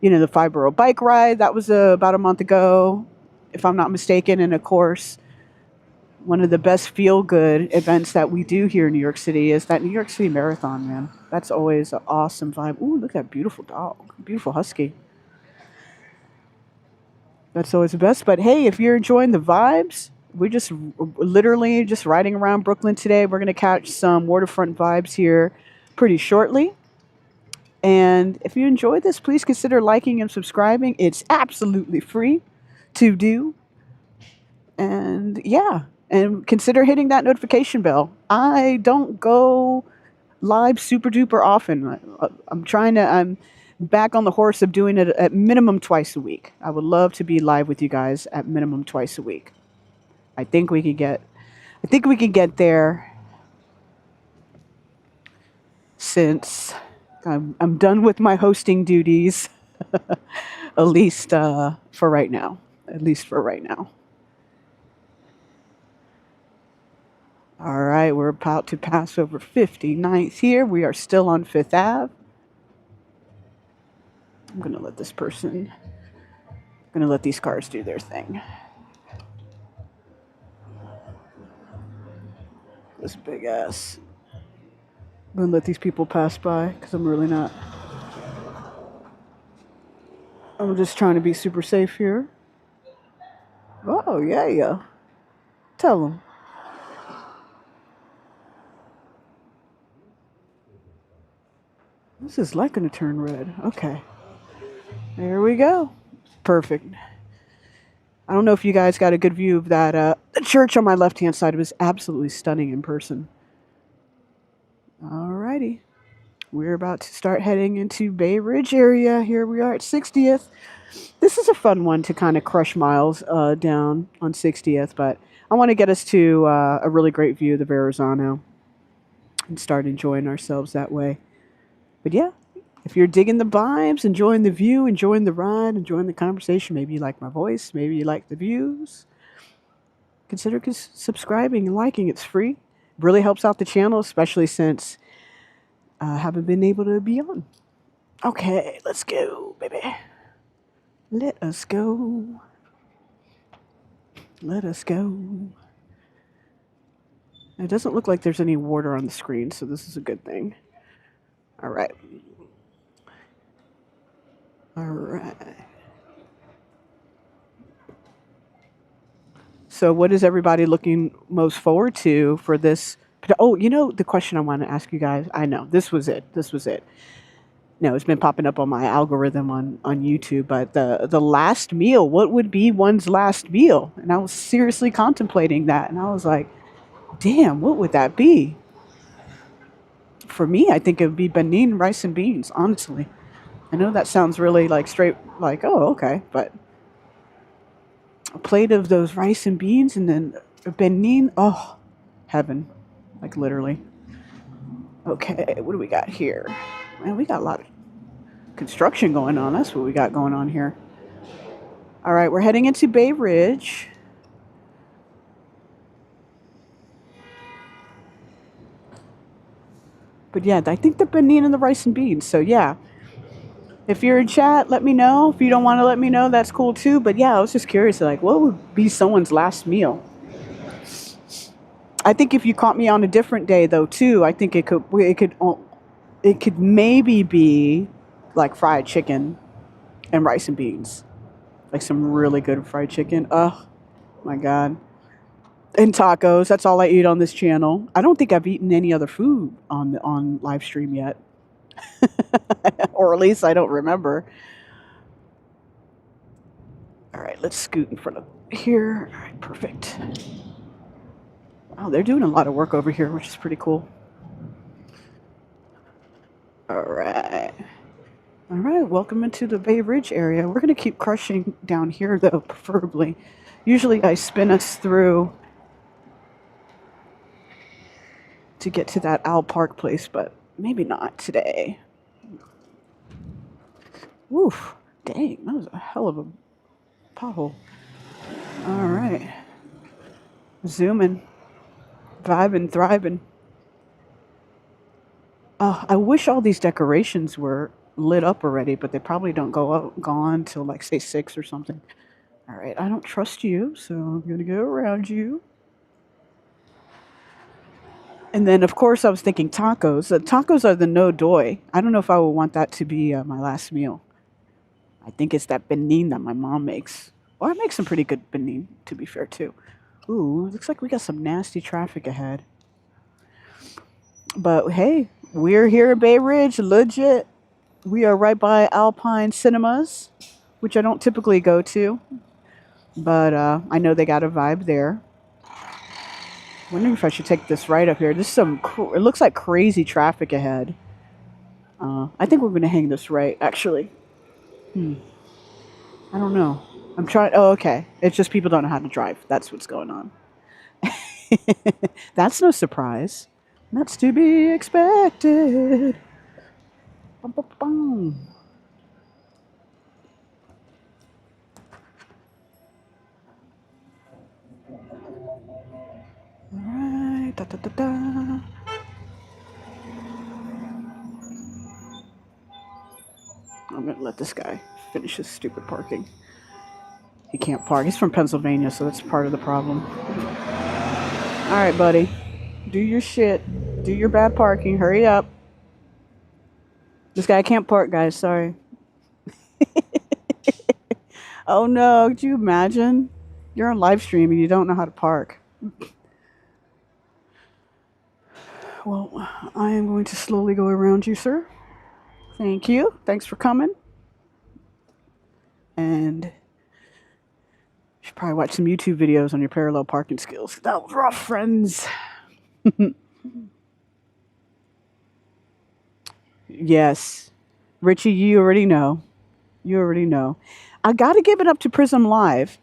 the 5 borough bike ride. That was about a month ago, if I'm not mistaken. And of course, one of the best feel-good events that we do here in New York City is that New York City Marathon, man. That's always an awesome vibe. Ooh, look at that beautiful dog. Beautiful husky. That's always the best. But hey, if you're enjoying the vibes, we're just literally just riding around Brooklyn today. We're going to catch some waterfront vibes here pretty shortly. And if you enjoyed this, please consider liking and subscribing. It's absolutely free to do. And yeah, and consider hitting that notification bell. I don't go live super duper often. I'm back on the horse of doing it at minimum twice a week. I would love to be live with you guys at minimum twice a week. I think we can get there since I'm done with my hosting duties, at least for right now. At least for right now. All right, we're about to pass over 59th here. We are still on 5th Ave. I'm going to let these cars do their thing. This big ass. I'm going to let these people pass by because I'm really not. I'm just trying to be super safe here. Oh, yeah. Tell them. This is like going to turn red. Okay. There we go. Perfect. I don't know if you guys got a good view of that. The church on my left-hand side was absolutely stunning in person. Alrighty. We're about to start heading into Bay Ridge area. Here we are at 60th. This is a fun one to kind of crush miles down on 60th, but I want to get us to a really great view of the Verrazano and start enjoying ourselves that way. But yeah, if you're digging the vibes, enjoying the view, enjoying the ride, enjoying the conversation, maybe you like my voice, maybe you like the views, consider subscribing and liking. It's free. It really helps out the channel, especially since I haven't been able to be on. Okay, let's go, baby. Let us go. Let us go. It doesn't look like there's any water on the screen, so this is a good thing. All right. So what is everybody looking most forward to for this? Oh, the question I want to ask you guys. I know, this was it. No, it's been popping up on my algorithm on YouTube, but the last meal, what would be one's last meal? And I was seriously contemplating that, and I was like, damn, what would that be? For me, I think it would be benin rice and beans, honestly. I know that sounds really like straight, like, oh, okay, but a plate of those rice and beans and then a benin, oh, heaven, like literally. Okay, what do we got here? Man, we got a lot of construction going on. That's what we got going on here. All right, we're heading into Bay Ridge. But yeah, I think the benin and the rice and beans. So yeah, if you're in chat, let me know. If you don't want to let me know, that's cool too. But yeah, I was just curious, like, what would be someone's last meal? I think if you caught me on a different day, though, too, I think it could maybe be like fried chicken and rice and beans, like some really good fried chicken. Oh my god! And tacos. That's all I eat on this channel. I don't think I've eaten any other food on live stream yet, or at least I don't remember. All right, let's scoot in front of here. All right. perfect. Wow, they're doing a lot of work over here, which is pretty cool. All right. All right, welcome into the Bay Ridge area. We're going to keep crushing down here, though, preferably. Usually I spin us through to get to that Owl Park place, but maybe not today. Woof. Dang, that was a hell of a pothole. All right. Zooming. Vibing, thriving. I wish all these decorations were lit up already, but they probably don't go on till like say 6 or something. All right, I don't trust you, so I'm gonna go around you. And then, of course, I was thinking tacos. Tacos are the no doy. I don't know if I would want that to be my last meal. I think it's that benin that my mom makes. Well, I make some pretty good benin, to be fair, too. Ooh, looks like we got some nasty traffic ahead. But hey, we're here at Bay Ridge, legit. We are right by Alpine Cinemas, which I don't typically go to, but I know they got a vibe there. Wondering if I should take this right up here. This is some. It looks like crazy traffic ahead. I think we're gonna hang this right, actually. I don't know. I'm trying. Oh, okay. It's just people don't know how to drive. That's what's going on. That's no surprise. That's to be expected. Bum, bum, bum. All right. Da, da, da, da. I'm gonna let this guy finish his stupid parking. He can't park. He's from Pennsylvania, so that's part of the problem. All right, buddy. Do your shit. Do your bad parking. Hurry up. This guy can't park, guys. Sorry. Oh no, could you imagine? You're on live stream and you don't know how to park. Well, I am going to slowly go around you, sir. Thank you. Thanks for coming. And you should probably watch some YouTube videos on your parallel parking skills. That was rough, friends. Yes. Richie, you already know. You already know. I got to give it up to Prism Live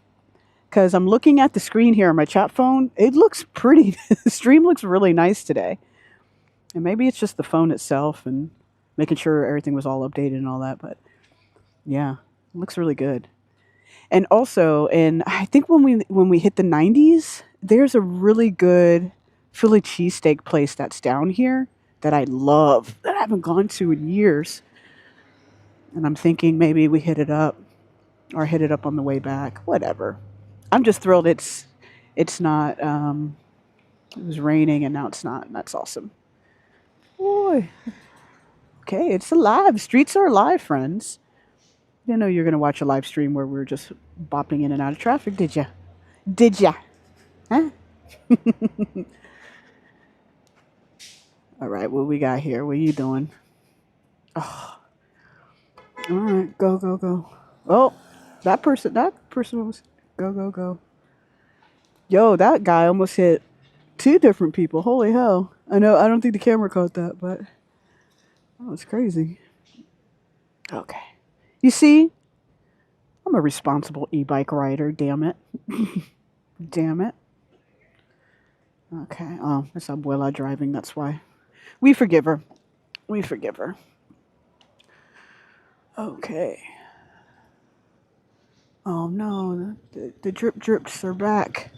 because I'm looking at the screen here on my chat phone. It looks pretty. The stream looks really nice today. And maybe it's just the phone itself and making sure everything was all updated and all that. But yeah, it looks really good. And also, and I think when we hit the 90s, there's a really good Philly cheesesteak place that's down here that I love that I haven't gone to in years. And I'm thinking maybe we hit it up or hit it up on the way back. Whatever. I'm just thrilled it's not it was raining and now it's not, and that's awesome. Boy. Okay, it's alive. Streets are alive, friends. Didn't know you were gonna watch a live stream where we were just bopping in and out of traffic, did ya? Did ya? Huh? All right, what we got here? What are you doing? Oh. All right, go, go, go. Oh, that person was go. Yo, that guy almost hit 2 different people. Holy hell. I know, I don't think the camera caught that, but that was crazy. Okay. You see, I'm a responsible e-bike rider, damn it. Damn it. Okay, oh, it's Abuela driving, that's why. We forgive her. We forgive her. Okay. Oh no, the drip drips are back.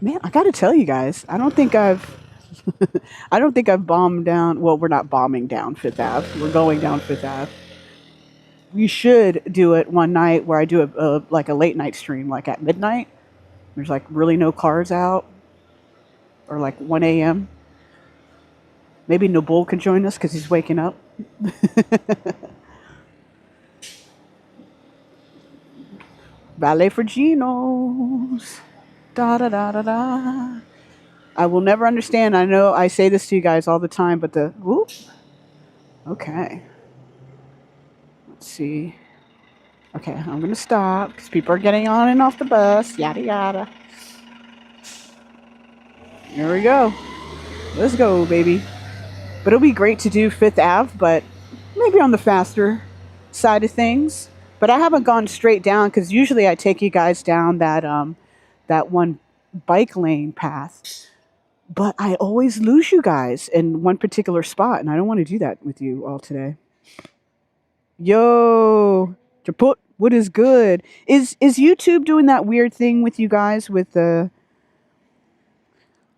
Man, I gotta tell you guys, I don't think I've bombed down. Well, we're not bombing down Fifth Ave. We're going down Fifth Ave. We should do it one night where I do like a late night stream, like at midnight. There's like really no cars out, or like 1 a.m. Maybe Nobul can join us because he's waking up. Ballet for Genos. Da da da da da. I will never understand. I know I say this to you guys all the time, but the whoop. Okay. Let's see. Okay, I'm gonna stop because people are getting on and off the bus. Yada yada. Here we go. Let's go, baby. But it'll be great to do Fifth Ave, but maybe on the faster side of things. But I haven't gone straight down because usually I take you guys down that one bike lane path. But I always lose you guys in one particular spot, and I don't want to do that with you all today. Yo, Japut, what is good? Is YouTube doing that weird thing with you guys with the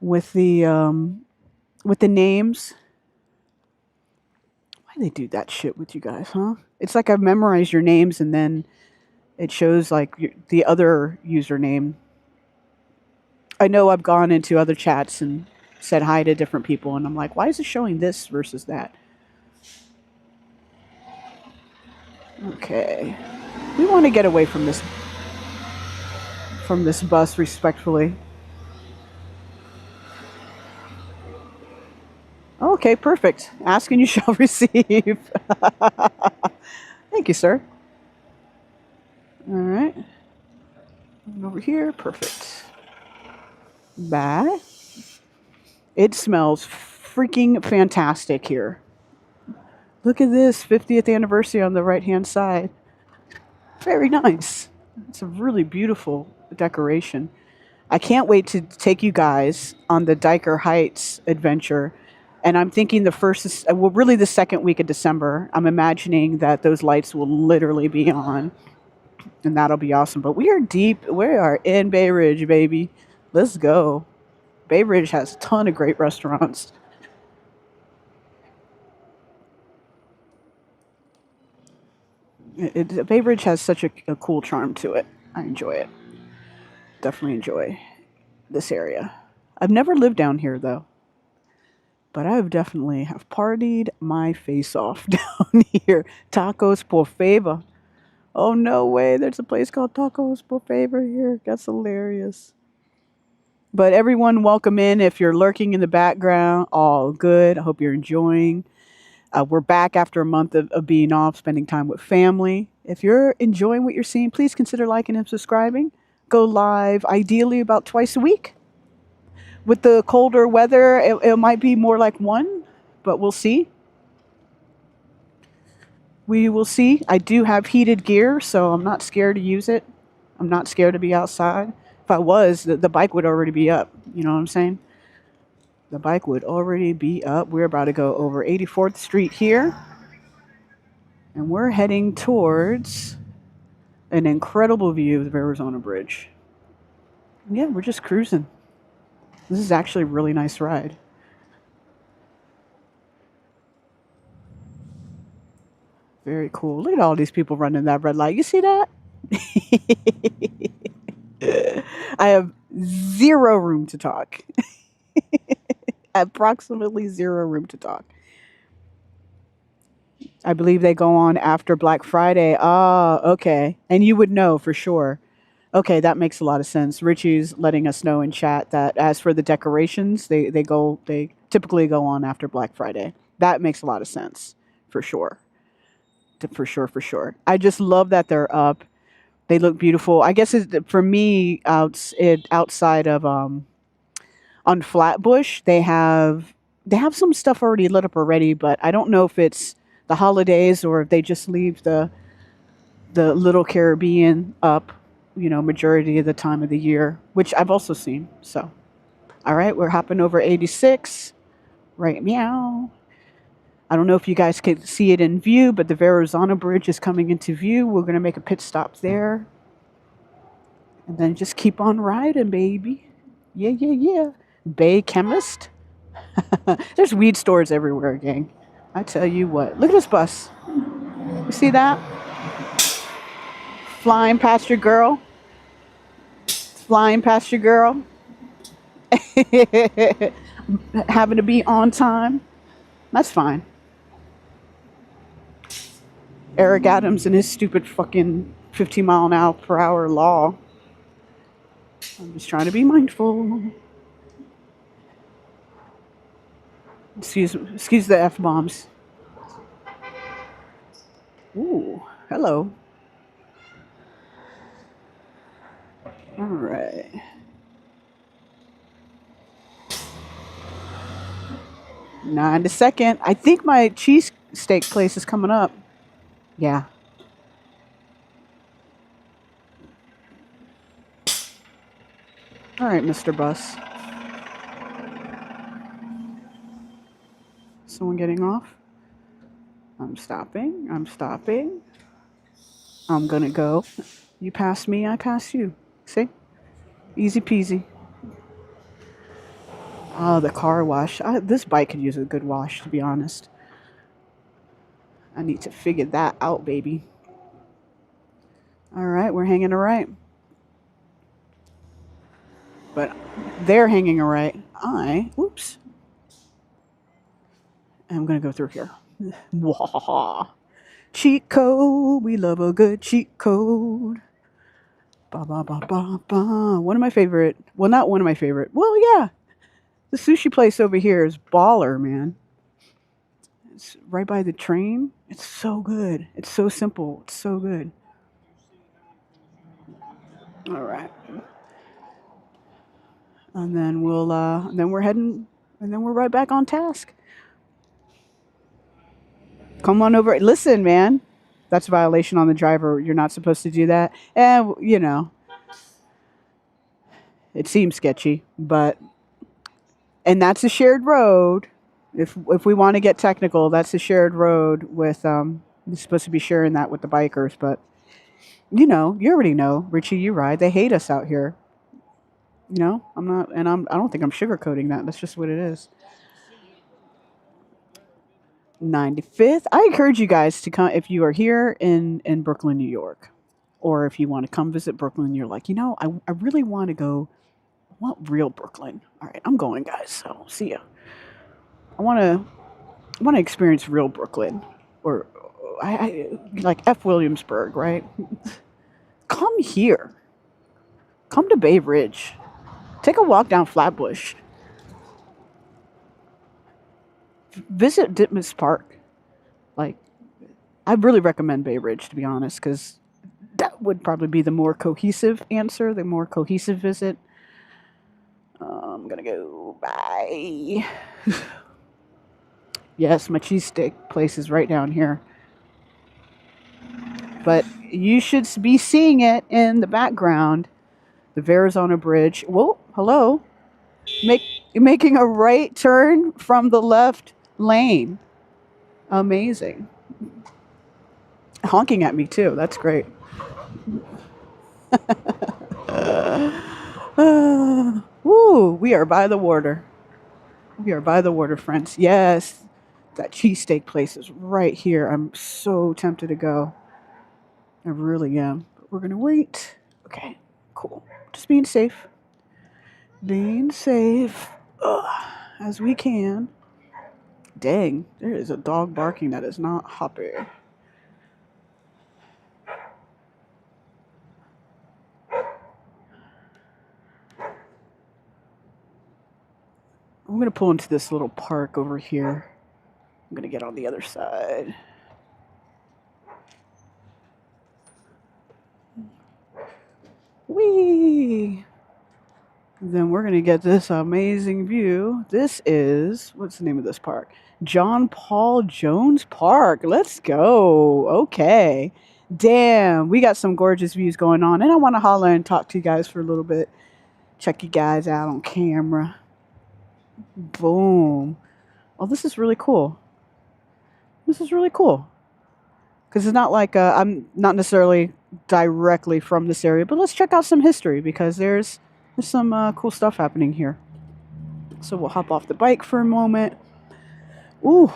with the names? Why do they do that shit with you guys, huh? It's like I've memorized your names and then it shows like the other username. I know I've gone into other chats and said hi to different people, and I'm like, why is it showing this versus that? Okay, we want to get away from this bus respectfully. Okay, perfect. Ask and you shall receive. Thank you, sir. All right, over here, perfect. Bye. It smells freaking fantastic here. Look at this 50th anniversary on the right hand side. Very nice. It's a really beautiful decoration. I can't wait to take you guys on the Diker Heights adventure. And I'm thinking really the second week of December. I'm imagining that those lights will literally be on. And that'll be awesome. But we are deep. We are in Bay Ridge, baby. Let's go. Bay Ridge has a ton of great restaurants. Bay Ridge has such a cool charm to it. I enjoy it. Definitely enjoy this area. I've never lived down here though, but I've definitely have partied my face off down here. Tacos por favor. Oh no way! There's a place called Tacos por favor here. That's hilarious. But everyone, welcome in. If you're lurking in the background, all good. I hope you're enjoying. We're back after a month of being off, spending time with family. If you're enjoying what you're seeing, please consider liking and subscribing. Go live ideally about twice a week. With the colder weather, it might be more like one, but we'll see. We will see. I do have heated gear, so I'm not scared to use it. I'm not scared to be outside. If I was, the bike would already be up. You know what I'm saying? The bike would already be up. We're about to go over 84th Street here. And we're heading towards an incredible view of the Arizona Bridge. Yeah, we're just cruising. This is actually a really nice ride. Very cool. Look at all these people running that red light. You see that? I have zero room to talk. Approximately zero room to talk. I believe they go on after Black Friday. Ah, okay. And you would know for sure. Okay, that makes a lot of sense. Richie's letting us know in chat that as for the decorations, they typically go on after Black Friday. That makes a lot of sense for sure. For sure, for sure. I just love that they're up. They look beautiful. I guess for me, outside of on Flatbush, they have some stuff already lit up already, but I don't know if it's the holidays or if they just leave the Little Caribbean up, majority of the time of the year, which I've also seen. So, all right, we're hopping over 86. Right, meow. I don't know if you guys can see it in view, but the Verrazano Bridge is coming into view. We're going to make a pit stop there. And then just keep on riding, baby. Yeah, yeah, yeah. Bay Chemist. There's weed stores everywhere, gang. I tell you what. Look at this bus. You see that? Flying past your girl. Flying past your girl. Having to be on time. That's fine. Eric Adams and his stupid fucking 15-mile-per-hour law. I'm just trying to be mindful. Excuse the F-bombs. Ooh, hello. All right. Nine to second. I think my cheesesteak place is coming up. Yeah. All right, Mr. Bus. Someone getting off? I'm stopping. I'm stopping. I'm gonna go. You pass me, I pass you. See? Easy peasy. Oh, the car wash. This bike could use a good wash, to be honest. I need to figure that out, baby. All right, we're hanging a right. But they're hanging a right. Oops. I'm going to go through here. Wah. Cheat code. We love a good cheat code. Ba, ba, ba, ba, ba. One of my favorite. Well, not one of my favorite. Well, yeah. The sushi place over here is baller, man. It's right by the train. It's so good. It's so simple. It's so good. All right. And then we're heading, and then we're right back on task. Come on over. Listen, man. That's a violation on the driver. You're not supposed to do that. And, it seems sketchy, and that's a shared road. If we want to get technical, that's a shared road with, you're supposed to be sharing that with the bikers, but, you already know, Richie, you ride. They hate us out here. I'm not, and I don't think I'm sugarcoating that. That's just what it is. 95th. I encourage you guys to come if you are here in Brooklyn, New York, or if you want to come visit Brooklyn. You're like, I really want to go. I want real Brooklyn. All right, I'm going, guys. So see ya. I want to experience real Brooklyn, or I like F. Williamsburg, right? Come here. Come to Bay Ridge. Take a walk down Flatbush. Visit Ditmas Park. Like, I really recommend Bay Ridge, to be honest, because that would probably be the more cohesive answer, the more cohesive visit. I'm gonna go. Bye. Yes, my cheesesteak place is right down here. But you should be seeing it in the background. The Verrazano Bridge. Whoa, hello. Making a right turn from the left lane. Amazing. Honking at me too. That's great. Woo, we are by the water. We are by the water, friends. Yes, that cheesesteak place is right here. I'm so tempted to go. I really am. But we're going to wait. Okay, cool. Just being safe. Being safe as we can. Dang, there is a dog barking that is not happy. I'm going to pull into this little park over here. I'm going to get on the other side. Whee! Then we're going to get this amazing view. This is, what's the name of this park? John Paul Jones Park. Let's go. Okay. Damn, we got some gorgeous views going on. And I want to holler and talk to you guys for a little bit. Check you guys out on camera. Boom. Oh, this is really cool. This is really cool. Because it's not like I'm not necessarily directly from this area, but let's check out some history because there's some cool stuff happening here. So we'll hop off the bike for a moment. Ooh.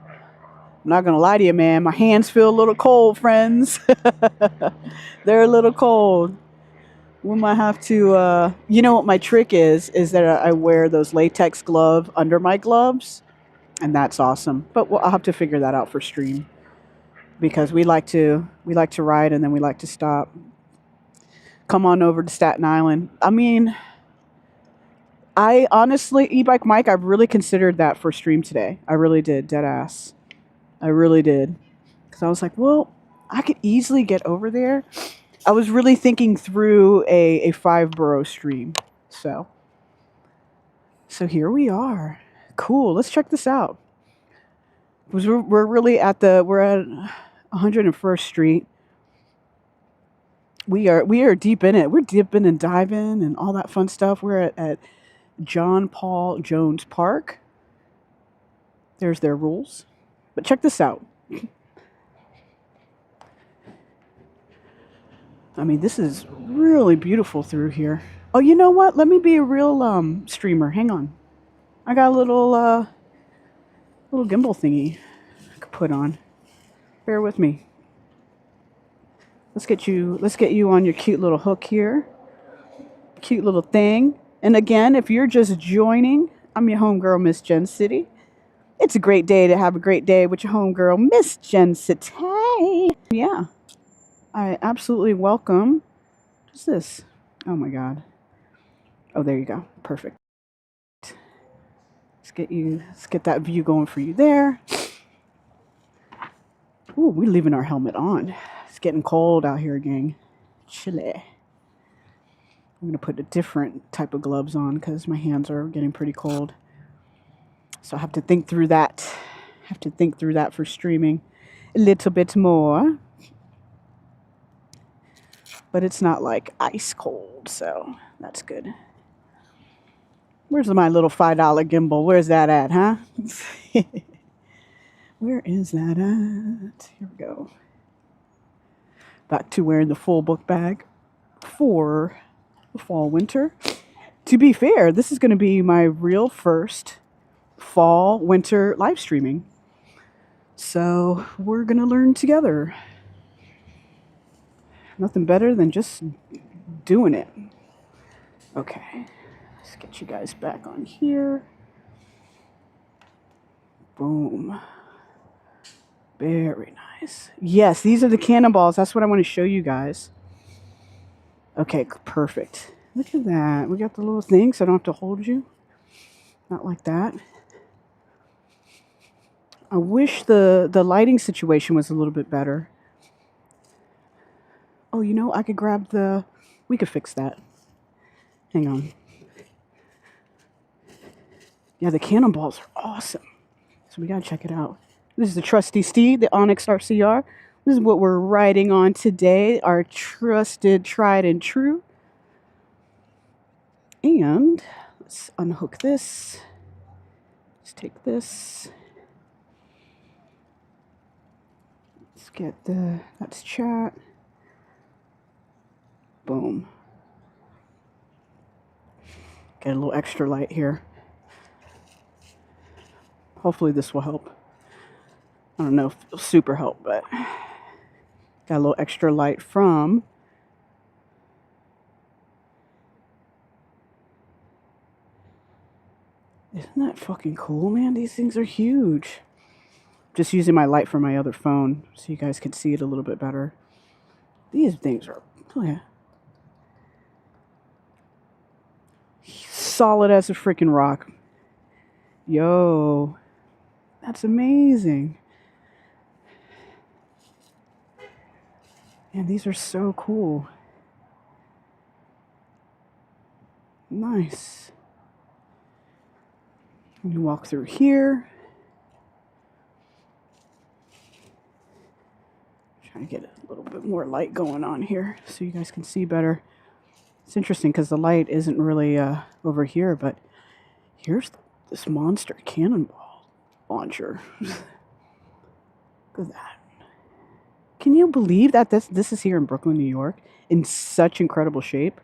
I'm not going to lie to you, man. My hands feel a little cold, friends. They're a little cold. We might have to, you know what my trick is that I wear those latex gloves under my gloves. And that's awesome. But I'll have to figure that out for stream. Because we like to ride and then we like to stop. Come on over to Staten Island. I mean, I honestly, e-bike Mike, I really considered that for stream today. I really did, dead ass. I really did. Because I was like, well, I could easily get over there. I was really thinking through a 5-borough stream. So here we are. Cool. Let's check this out. We're really we're at 101st Street. We are deep in it. We're dipping and diving and all that fun stuff. We're at John Paul Jones Park. There's their rules. But check this out. I mean, this is really beautiful through here. Oh, you know what? Let me be a real streamer. Hang on. I got a little gimbal thingy I could put on. Bear with me. Let's get you on your cute little hook here. Cute little thing. And again, if you're just joining, I'm your homegirl, Miss Jen City. It's a great day to have a great day with your homegirl, Miss Jen City. Yeah. I absolutely welcome. What's this? Oh my God. Oh, there you go. Perfect. Let's get that view going for you there. Ooh, we're leaving our helmet on. It's getting cold out here, gang. Chilly. I'm gonna put a different type of gloves on because my hands are getting pretty cold. So I have to think through that. For streaming a little bit more. But it's not like ice cold, so that's good. Where's my little $5 gimbal? Where's that at, huh? Where is that at? Here we go. Back to wearing the full book bag for the fall winter. To be fair, this is going to be my real first fall winter live streaming. So we're going to learn together. Nothing better than just doing it. Okay, let's get you guys back on here. Boom. Very nice. Yes, these are the cannonballs. That's what I want to show you guys. Okay, perfect. Look at that. We got the little thing so I don't have to hold you. Not like that. I wish the lighting situation was a little bit better. Oh, you know, I could grab we could fix that. Hang on. Yeah, the cannonballs are awesome. So we gotta check it out. This is the trusty steed, the Onyx RCR. This is what we're riding on today. Our trusted, tried and true. And let's unhook this. Let's take this. Let's get that's chat. Boom. Get a little extra light here. Hopefully this will help. I don't know if it'll super help, but got a little extra light from Isn't that fucking cool, man? These things are huge. Just using my light from my other phone so you guys can see it a little bit better. These things are solid as a freaking rock. Yo, that's amazing. Man, these are so cool. Nice. Let me walk through here. Trying to get a little bit more light going on here so you guys can see better. It's interesting because the light isn't really over here, but here's this monster cannonball launcher. Look at that. Can you believe that this is here in Brooklyn, New York, in such incredible shape?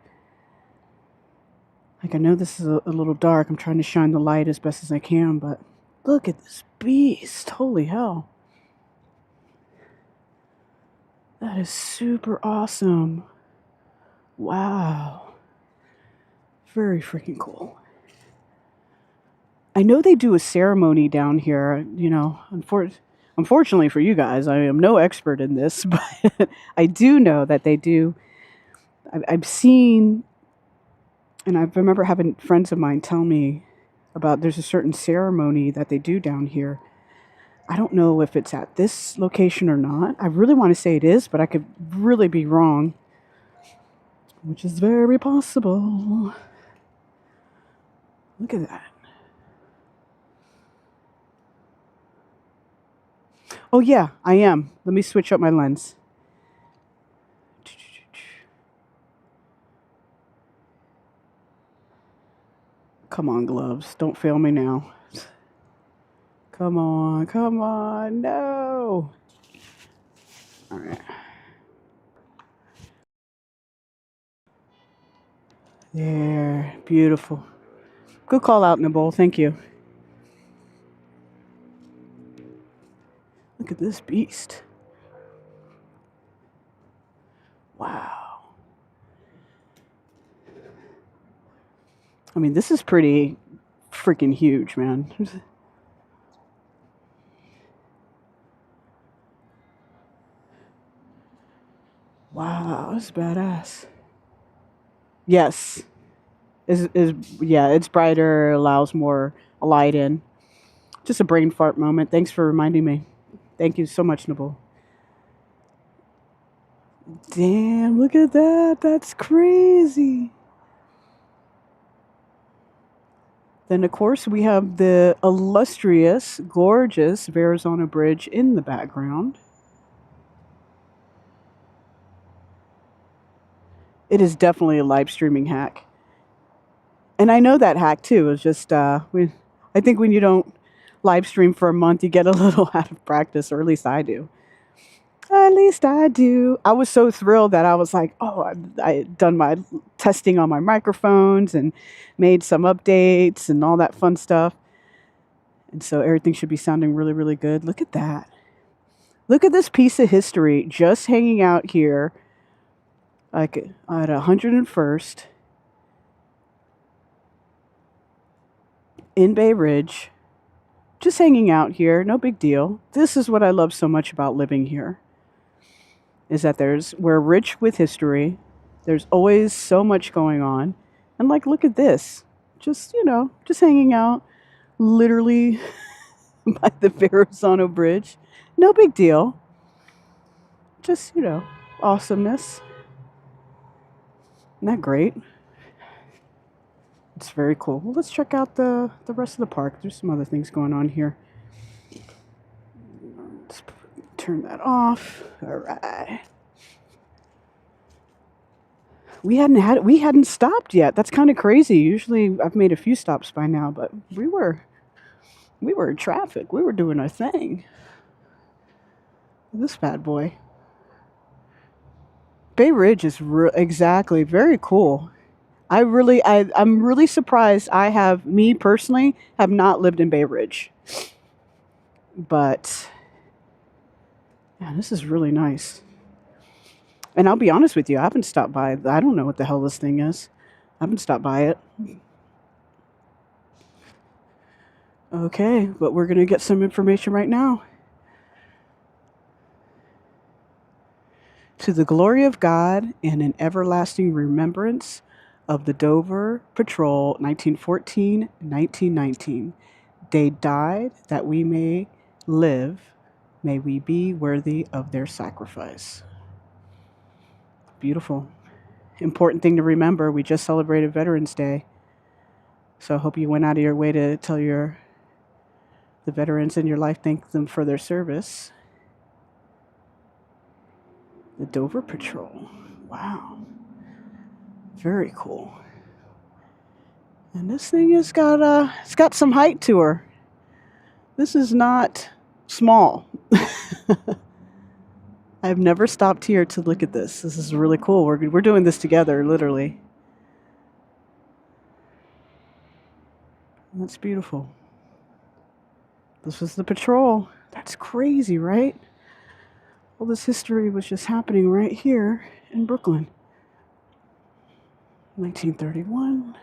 Like, I know this is a little dark. I'm trying to shine the light as best as I can, but look at this beast. Holy hell. That is super awesome. Wow. Very freaking cool. I know they do a ceremony down here, you know, unfortunately for you guys, I am no expert in this, but I do know that they do. I've seen, and I remember having friends of mine tell me about there's a certain ceremony that they do down here. I don't know if it's at this location or not. I really want to say it is, but I could really be wrong. which is very possible. Look at that. Oh, yeah, I am. Let me switch up my lens. Come on, gloves. Don't fail me now. Come on, come on. No. All right. There. Beautiful. Good call out, Nibble. Thank you. Look at this beast. Wow. I mean, this is pretty freaking huge, man. Wow, that's badass. Yes. Is yeah, it's brighter, allows more light in. Just a brain fart moment. Thanks for reminding me. Thank you so much, Nibble. Damn, look at that. That's crazy. Then, of course, we have the illustrious, gorgeous Verrazano Bridge in the background. It is definitely a live streaming hack. And I know that hack too. It's just, I think when you don't live stream for a month, you get a little out of practice, or at least I do. At least I do. I was so thrilled that I was like, oh, I had done my testing on my microphones and made some updates and all that fun stuff. And so everything should be sounding really, really good. Look at that. Look at this piece of history just hanging out here, like at 101st in Bay Ridge. Just hanging out here, no big deal. This is what I love so much about living here. Is that we're rich with history. There's always so much going on. And like, look at this. Just, just hanging out literally by the Verrazano Bridge. No big deal. Just, awesomeness. Isn't that great? It's very cool. Well, let's check out the rest of the park. There's some other things going on here. Let's turn that off. All right. We hadn't stopped yet. That's kind of crazy. Usually I've made a few stops by now, but we were in traffic. We were doing our thing. This bad boy. Bay Ridge is exactly very cool. I'm really surprised. Me personally have not lived in Bay Ridge, but yeah, this is really nice. And I'll be honest with you, I haven't stopped by. I don't know what the hell this thing is. I haven't stopped by it. Okay, but we're gonna get some information right now. To the glory of God and an everlasting remembrance of the Dover Patrol 1914-1919. They died that we may live. May we be worthy of their sacrifice. Beautiful. Important thing to remember. We just celebrated Veterans Day. So I hope you went out of your way to tell the veterans in your life, thank them for their service. The Dover Patrol. Wow. Very cool. And this thing has it's got some height to her. This is not small. I've never stopped here to look at this. This is really cool. We're doing this together, literally. That's beautiful. This was the patrol. That's crazy, right? All this history was just happening right here in Brooklyn. 1931.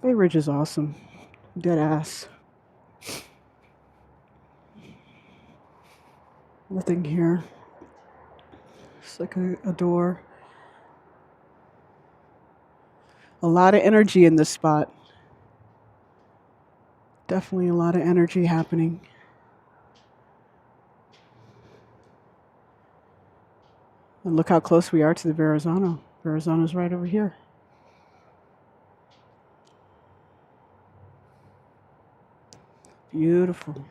Bay Ridge is awesome. Dead ass. Nothing here. It's like a door. A lot of energy in this spot. Definitely a lot of energy happening. And look how close we are to the Verrazano. Verrazano's right over here. Beautiful.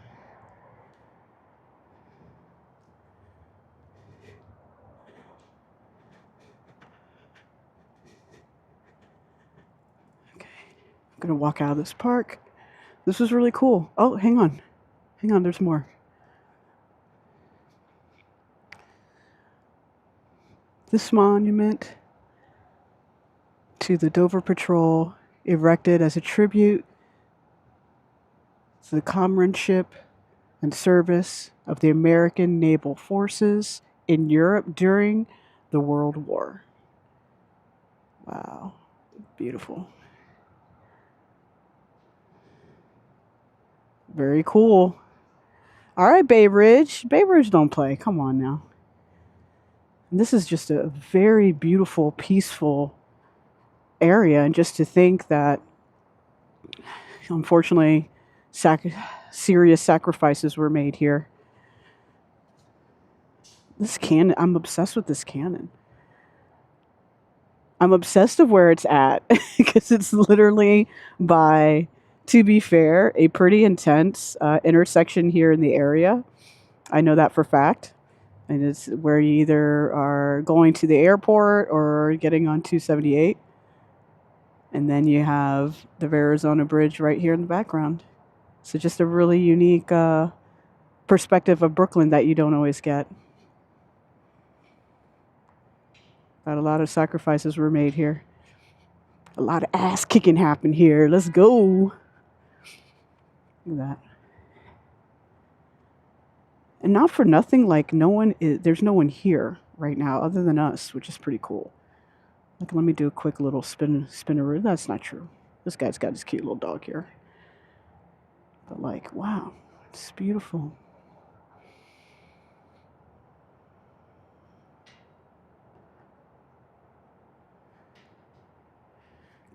Okay, I'm gonna walk out of this park. This was really cool. Oh, hang on. Hang on, there's more. This monument to the Dover Patrol, erected as a tribute to the comradeship and service of the American naval forces in Europe during the World War. Wow, beautiful. Very cool. All right, Bay Ridge. Bay Ridge don't play. Come on now. And this is just a very beautiful, peaceful area. And just to think that, unfortunately, serious sacrifices were made here. This cannon, I'm obsessed with this cannon. I'm obsessed of where it's at because it's literally by, to be fair, a pretty intense intersection here in the area. I know that for a fact. And it's where you either are going to the airport or getting on 278. And then you have the Verrazano Bridge right here in the background. So just a really unique perspective of Brooklyn that you don't always get. But a lot of sacrifices were made here. A lot of ass kicking happened here. Let's go. Look at that. And not for nothing, like there's no one here right now other than us, which is pretty cool. Like, let me do a quick little spinner. That's not true. This guy's got his cute little dog here. But like, wow, it's beautiful.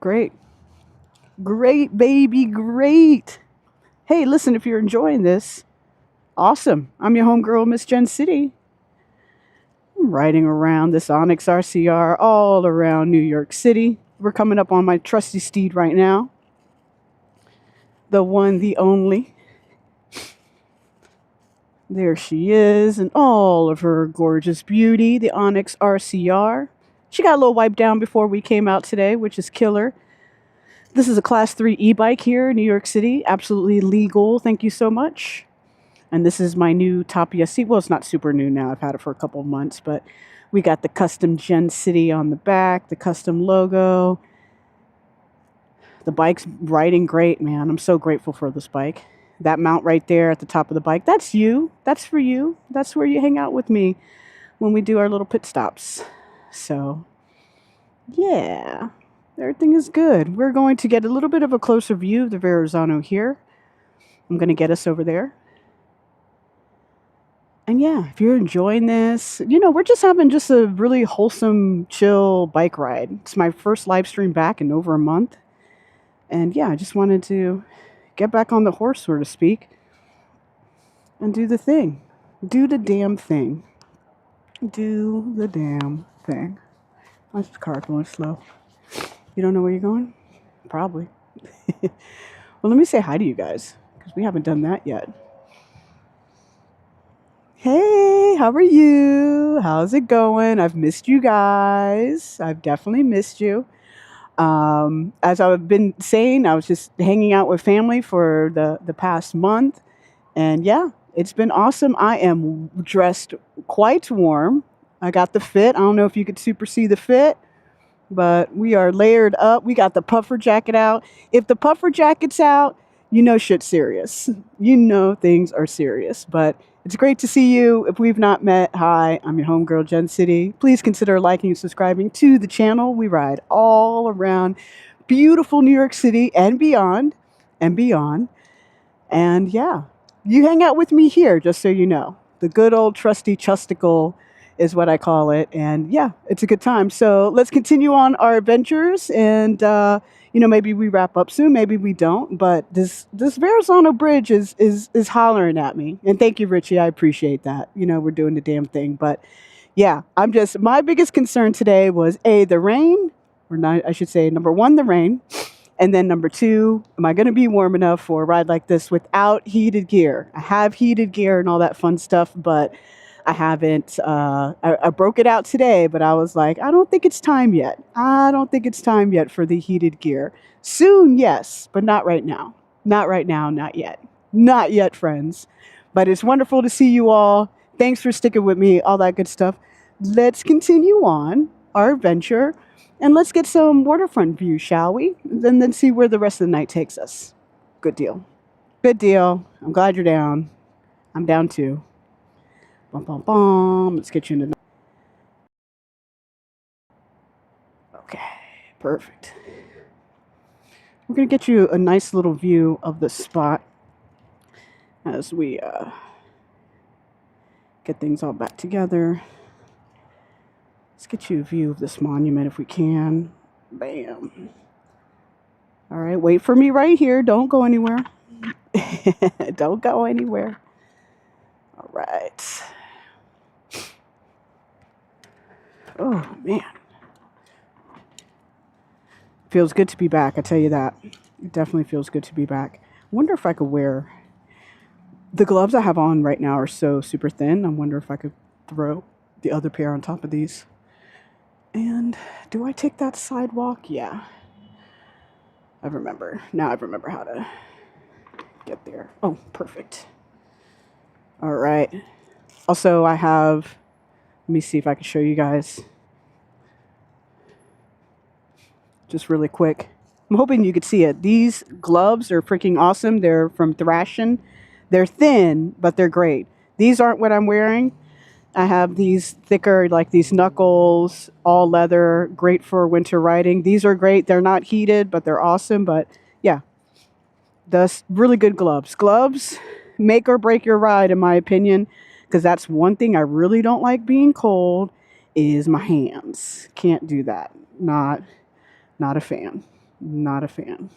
Great. Great, baby, great. Hey, listen, if you're enjoying this, awesome. I'm your homegirl, Miss Jen City. I'm riding around this Onyx RCR all around New York City. We're coming up on my trusty steed right now. The one, the only. There she is in all of her gorgeous beauty, the Onyx RCR. She got a little wiped down before we came out today, which is killer. This is a Class 3 e-bike here in New York City. Absolutely legal. Thank you so much. And this is my new Tapia seat. Well, it's not super new now. I've had it for a couple of months. But we got the custom Gen City on the back, the custom logo. The bike's riding great, man. I'm so grateful for this bike. That mount right there at the top of the bike, that's you. That's for you. That's where you hang out with me when we do our little pit stops. So, yeah, everything is good. We're going to get a little bit of a closer view of the Verrazano here. I'm going to get us over there. And yeah, if you're enjoying this, we're just having just a really wholesome, chill bike ride. It's my first live stream back in over a month. And yeah, I just wanted to get back on the horse, so to speak, and do the thing. Do the damn thing. Do the damn thing. Why is the car going slow? You don't know where you're going? Probably. Well, let me say hi to you guys, because we haven't done that yet. Hey, how are you? How's it going? I've missed you guys. I've definitely missed you. As I've been saying, I was just hanging out with family for the past month. And yeah, it's been awesome. I am dressed quite warm. I got the fit. I don't know if you could super see the fit, but we are layered up. We got the puffer jacket out. If the puffer jacket's out, shit's serious. Things are serious. But it's great to see you. If we've not met, hi, I'm your homegirl, Jen City. Please consider liking and subscribing to the channel. We ride all around beautiful New York City and beyond and beyond. And yeah, you hang out with me here, just so you know. The good old trusty chusticle is what I call it. And yeah, it's a good time. So let's continue on our adventures. And, maybe we wrap up soon. Maybe we don't. But this Verrazano Bridge is hollering at me. And thank you, Richie. I appreciate that. We're doing the damn thing. But Yeah, my biggest concern today was the rain, or not, I should say, number one, the rain. And then number two, am I going to be warm enough for a ride like this without heated gear? I have heated gear and all that fun stuff, but I haven't. I broke it out today, but I was like, I don't think it's time yet. I don't think it's time yet for the heated gear. Soon, yes, but not right now. Not right now, not yet. Not yet, friends. But it's wonderful to see you all. Thanks for sticking with me, all that good stuff. Let's continue on our adventure and let's get some waterfront view, shall we? And then see where the rest of the night takes us. Good deal. Good deal. I'm glad you're down. I'm down too. Bum, bum, bum. Let's get you into. Okay, perfect. We're going to get you a nice little view of the spot as we get things all back together. Let's get you a view of this monument if we can. Bam. All right, wait for me right here. Don't go anywhere. Don't go anywhere. All right. Oh, man. Feels good to be back, I tell you that. It definitely feels good to be back. I wonder if I could wear... The gloves I have on right now are so super thin. I wonder if I could throw the other pair on top of these. And do I take that sidewalk? Yeah. I remember. Now I remember how to get there. Oh, perfect. All right. Also, I have... Let me see if I can show you guys. Just really quick. I'm hoping you could see it. These gloves are freaking awesome. They're from Thrashin'. They're thin, but they're great. These aren't what I'm wearing. I have these thicker, like these knuckles, all leather, great for winter riding. These are great. They're not heated, but they're awesome. But yeah, that's really good gloves. Gloves make or break your ride, in my opinion, because that's one thing I really don't like being cold is my hands. Can't do that. Not a fan. Not a fan.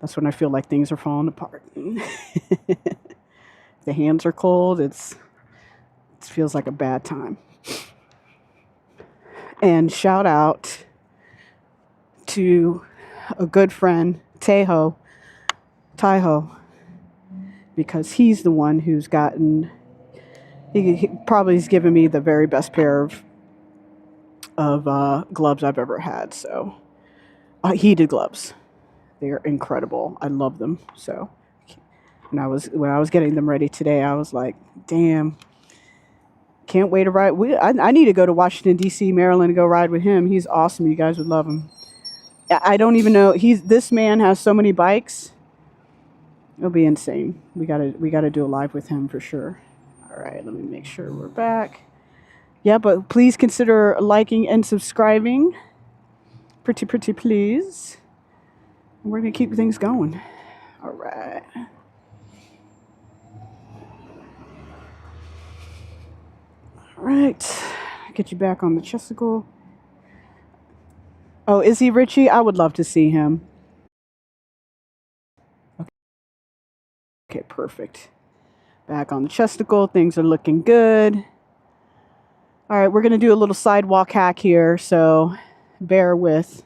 That's when I feel like things are falling apart. The hands are cold. It feels like a bad time. And shout out to a good friend, Taiho, because he's the one who's gotten... He probably has given me the very best pair of gloves I've ever had. So, heated gloves. They're incredible. I love them. So, when I was getting them ready today, I was like, damn, can't wait to ride. I need to go to Washington, D.C., Maryland, and go ride with him. He's awesome. You guys would love him. I don't even know. This man has so many bikes. It'll be insane. We gotta do a live with him for sure. All right, let me make sure we're back. Yeah, but please consider liking and subscribing. Pretty please. We're going to keep things going. All right. All right. Get you back on the chesticle. Oh, is he Richie? I would love to see him. Okay, perfect. Back on the chesticle. Things are looking good. All right, we're going to do a little sidewalk hack here, so bear with.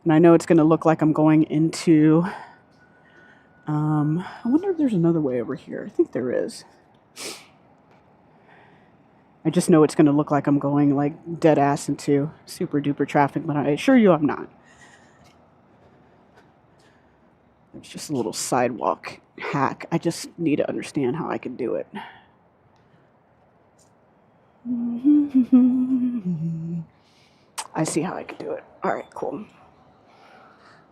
And I know it's going to look like I'm going into... I wonder if there's another way over here. I think there is. I just know it's going to look like I'm going like dead ass into super duper traffic, but I assure you I'm not. It's just a little sidewalk hack. I just need to understand how I can do it. I see how I can do it. All right, cool.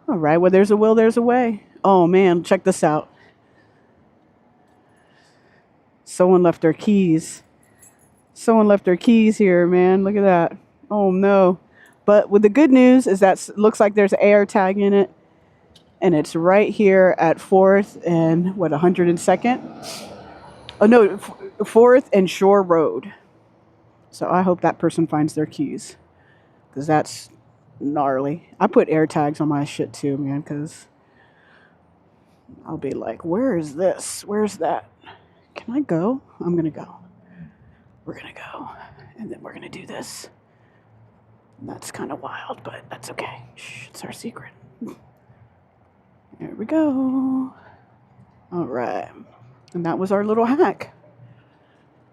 All right, well, there's a will, there's a way. Oh, man, check this out. Someone left their keys. Someone left their keys here, man. Look at that. Oh, no. But with the good news is that looks like there's an air tag in it. And it's right here at 4th and, 102nd? Oh, no, 4th and Shore Road. So I hope that person finds their keys. Because that's gnarly. I put air tags on my shit too, man, because I'll be like, where is this? Where's that? Can I go? I'm going to go. We're gonna go, and then we're gonna do this. And that's kind of wild, but that's okay. Shh, it's our secret. There we go. All right. And that was our little hack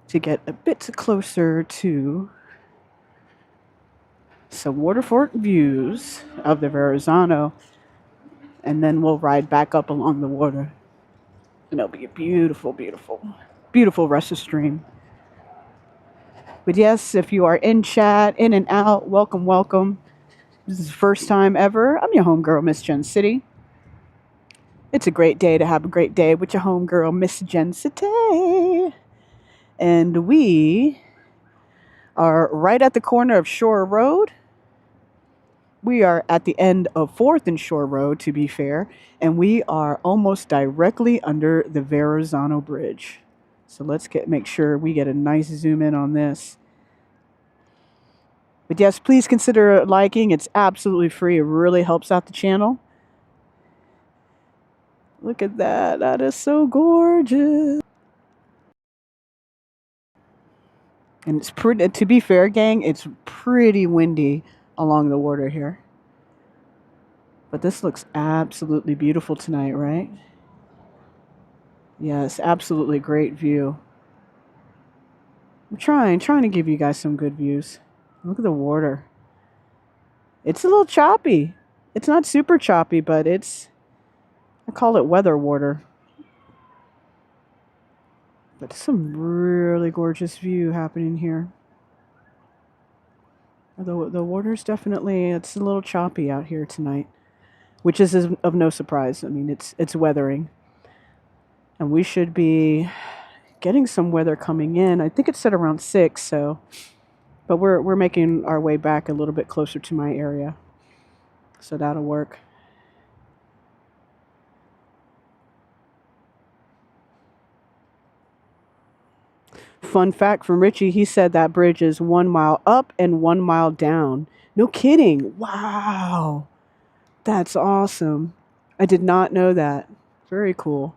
to get a bit closer to some waterfront views of the Verrazano. And then we'll ride back up along the water. And it'll be a beautiful, beautiful, beautiful rest of stream. But yes, if you are in chat, in and out, welcome, welcome. This is the first time ever. I'm your homegirl, Miss Jen City. It's a great day to have a great day with your homegirl, Miss Jen City. And we are right at the corner of Shore Road. We are at the end of 4th and Shore Road, to be fair, and we are almost directly under the Verrazano Bridge. So let's make sure we get a nice zoom in on this. But yes, please consider liking. It's absolutely free. It really helps out the channel. Look at that. That is so gorgeous. And it's pretty, to be fair, gang, it's pretty windy along the water here. But this looks absolutely beautiful tonight, right? Yes, absolutely great view. I'm trying to give you guys some good views. Look at the water. It's a little choppy. It's not super choppy, but I call it weather water. But some really gorgeous view happening here. The water's definitely, it's a little choppy out here tonight, which is of no surprise. I mean, it's weathering. And we should be getting some weather coming in. I think it's set around 6, so, but we're making our way back a little bit closer to my area. So that'll work. Fun fact from Richie, he said that bridge is 1 mile up and 1 mile down. No kidding. Wow. That's awesome. I did not know that. Very cool.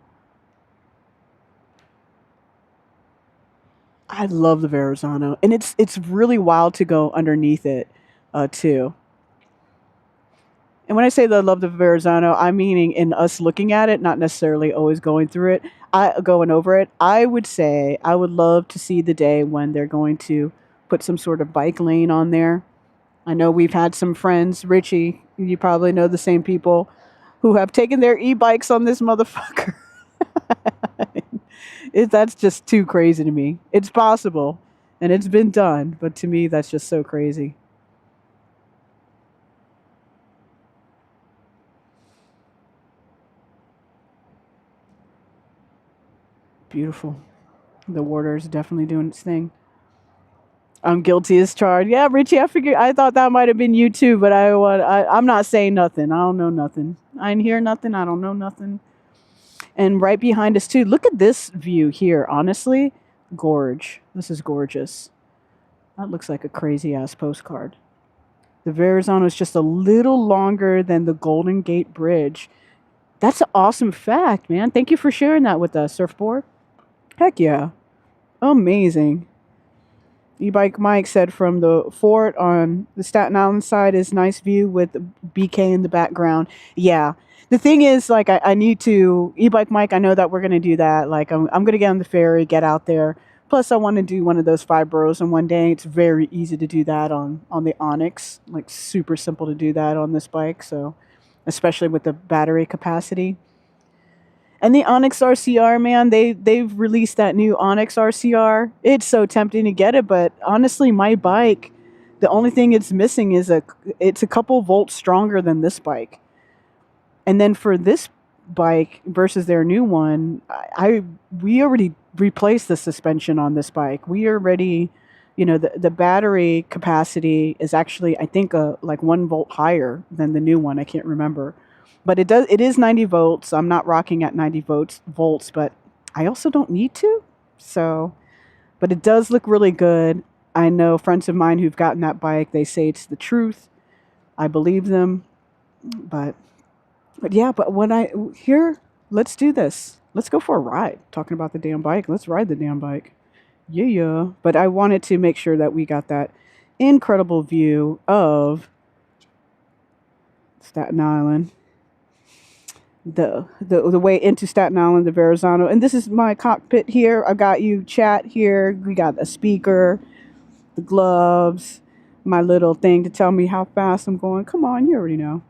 I love the Verrazano, and it's really wild to go underneath it, too. And when I say that I love the Verrazano, I'm meaning in us looking at it, not necessarily always going through it. Going over it. I would say I would love to see the day when they're going to put some sort of bike lane on there. I know we've had some friends, Richie, you probably know the same people, who have taken their e-bikes on this motherfucker. That's just too crazy to me. It's possible, and it's been done, but to me, that's just so crazy. Beautiful. The water is definitely doing its thing. I'm guilty as charged. Yeah, Richie, I thought that might have been you too, but I'm not saying nothing. I don't know nothing. I ain't hear nothing. I don't know nothing. And right behind us too, look at this view here. Honestly, gorge. This is gorgeous. That looks like a crazy ass postcard. The Verrazano is just a little longer than the Golden Gate Bridge. That's an awesome fact, man. Thank you for sharing that with us, Surfboard. Heck yeah. Amazing. E-Bike Mike said from the fort on the Staten Island side is nice view with BK in the background. Yeah. The thing is, like, I need to, E-Bike Mike, I know that we're going to do that. Like, I'm going to get on the ferry, get out there. Plus, I want to do one of those 5 boroughs in one day. It's very easy to do that on the Onyx. Like, super simple to do that on this bike. So, especially with the battery capacity. And the Onyx RCR, man, they've released that new Onyx RCR. It's so tempting to get it, but honestly, my bike, the only thing it's missing is it's a couple volts stronger than this bike. And then for this bike versus their new one, we already replaced the suspension on this bike. We already, the battery capacity is actually, I think, like 1 volt higher than the new one. I can't remember. But it is 90 volts. I'm not rocking at 90 volts, but I also don't need to. So, but it does look really good. I know friends of mine who've gotten that bike, they say it's the truth. I believe them. But yeah, but let's do this. Let's go for a ride. Talking about the damn bike. Let's ride the damn bike. Yeah. But I wanted to make sure that we got that incredible view of Staten Island, the way into Staten Island, the Verrazano. And this is my cockpit here. I got you chat here. We got a speaker, the gloves, my little thing to tell me how fast I'm going. Come on, you already know.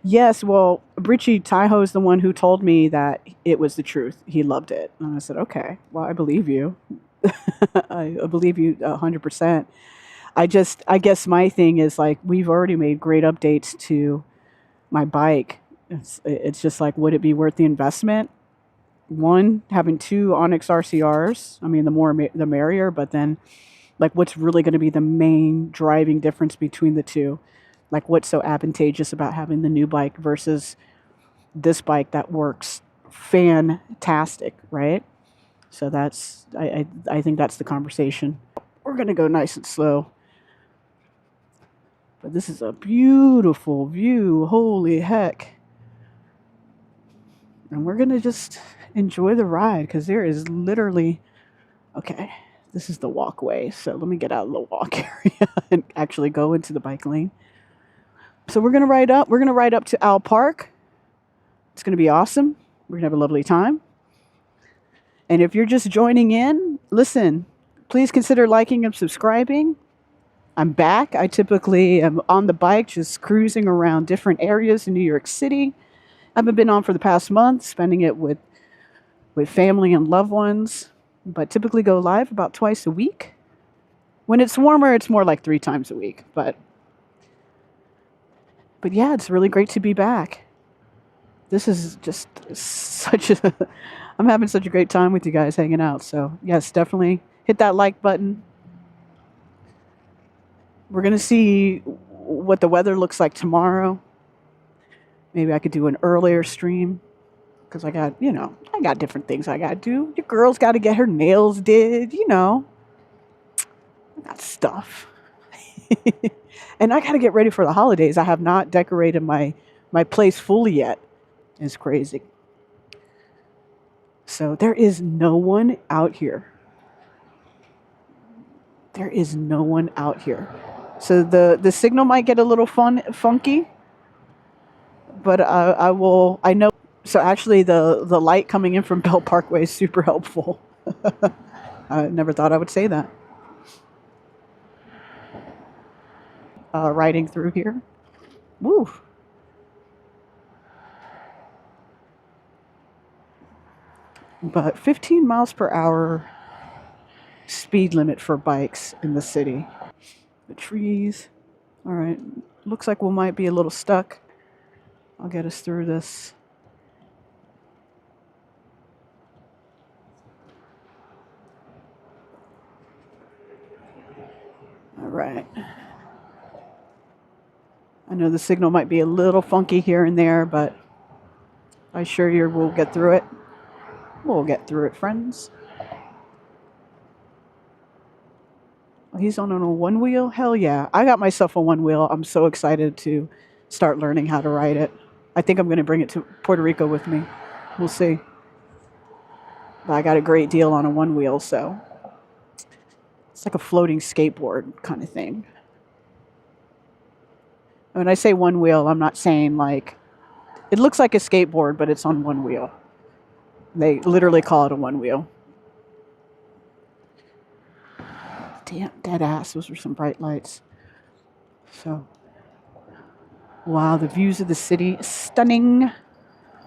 Yes, well, Richie Taiho is the one who told me that it was the truth. He loved it. And I said, okay, well, I believe you. I believe you 100%. I guess my thing is like, we've already made great updates to my bike. It's just like, would it be worth the investment? One, having two Onyx RCRs. I mean, the more the merrier, but then like what's really going to be the main driving difference between the two? Like what's so advantageous about having the new bike versus this bike that works fantastic, right? So that's I think that's the conversation. We're going to go nice and slow. But this is a beautiful view. Holy heck. And we're going to just enjoy the ride because there is literally, okay, this is the walkway. So let me get out of the walk area and actually go into the bike lane. So we're going to ride up. We're going to ride up to Owl Park. It's going to be awesome. We're going to have a lovely time. And if you're just joining in, listen, please consider liking and subscribing. I'm back. I typically am on the bike, just cruising around different areas in New York City. I haven't been on for the past month, spending it with family and loved ones, but typically go live about twice a week. When it's warmer, it's more like 3 times a week. But yeah, it's really great to be back. This is just such a... I'm having such a great time with you guys hanging out. So yes, definitely hit that like button. We're going to see what the weather looks like tomorrow. Maybe I could do an earlier stream because I got different things I got to do. Your girl's got to get her nails did, I got stuff. And I got to get ready for the holidays. I have not decorated my place fully yet. It's crazy. So there is no one out here. There is no one out here. So the signal might get a little funky, but I know. So actually the light coming in from Bell Parkway is super helpful. I never thought I would say that. Riding through here. Woo. But 15 miles per hour speed limit for bikes in the city. The trees. All right. Looks like we might be a little stuck. I'll get us through this. All right. I know the signal might be a little funky here and there, but I assure you we'll get through it. We'll get through it, friends. He's on a one wheel? Hell yeah. I got myself a one wheel. I'm so excited to start learning how to ride it. I think I'm going to bring it to Puerto Rico with me. We'll see. But I got a great deal on a one wheel, so it's like a floating skateboard kind of thing. When I say one wheel, I'm not saying like, it looks like a skateboard, but it's on one wheel. They literally call it a one wheel. Damn, dead ass. Those were some bright lights. So, wow, the views of the city, stunning.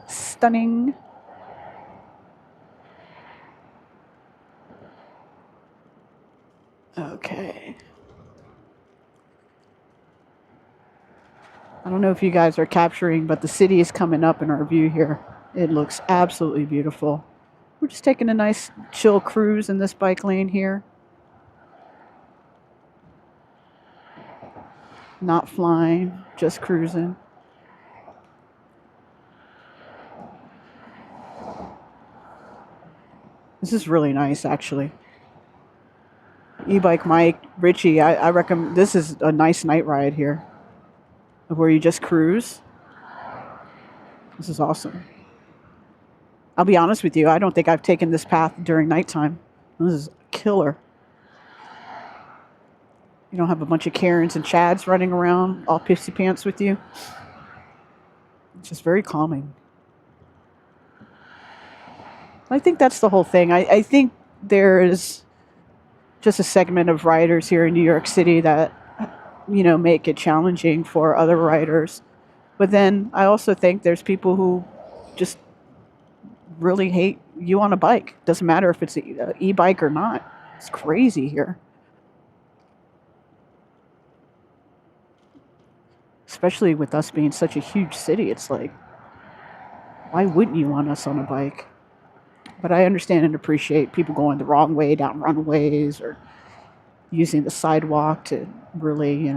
Stunning. Okay. I don't know if you guys are capturing, but the city is coming up in our view here. It looks absolutely beautiful. We're just taking a nice chill cruise in this bike lane here. Not flying, just cruising. This is really nice, actually. E-bike Mike, Richie, I recommend. This is a nice night ride here, where you just cruise. This is awesome. I'll be honest with you, I don't think I've taken this path during nighttime. This is killer. You don't have a bunch of Karens and Chads running around all pissy pants with you. It's just very calming. I think that's the whole thing. I think there is just a segment of riders here in New York City that, make it challenging for other riders. But then I also think there's people who just really hate you on a bike. Doesn't matter if it's an e-bike or not. It's crazy here. Especially with us being such a huge city, it's like, why wouldn't you want us on a bike? But I understand and appreciate people going the wrong way down runways or using the sidewalk to really,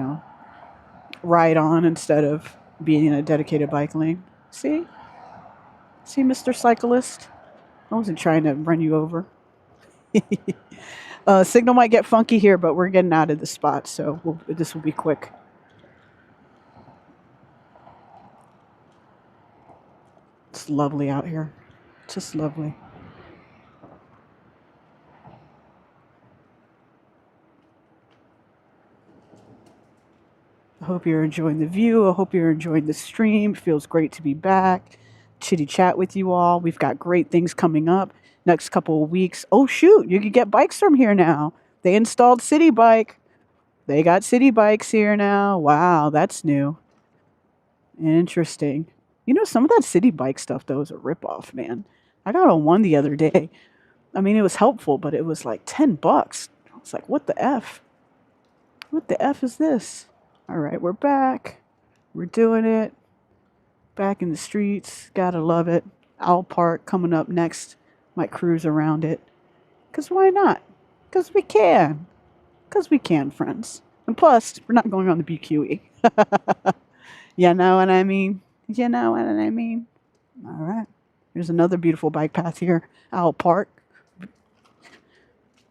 ride on instead of being in a dedicated bike lane. See? See, Mr. Cyclist? I wasn't trying to run you over. Signal might get funky here, but we're getting out of the spot, so this will be quick. It's lovely out here. Just lovely. I hope you're enjoying the view. I hope you're enjoying the stream. It feels great to be back. Chitty chat with you all. We've got great things coming up next couple of weeks. Oh shoot, you can get bikes from here now. They installed City Bike. They got City Bikes here now. Wow, that's new. Interesting. Some of that City Bike stuff though is a ripoff, man. I got on one the other day. I mean, it was helpful, but it was like $10. I was like, what the F? What the F is this? All right, we're back. We're doing it. Back in the streets. Gotta love it. Owl Park coming up next. Might cruise around it. Because why not? Because we can. Because we can, friends. And plus, we're not going on the BQE. You know what I mean? You know what I mean? All right. There's another beautiful bike path here. Owl Park.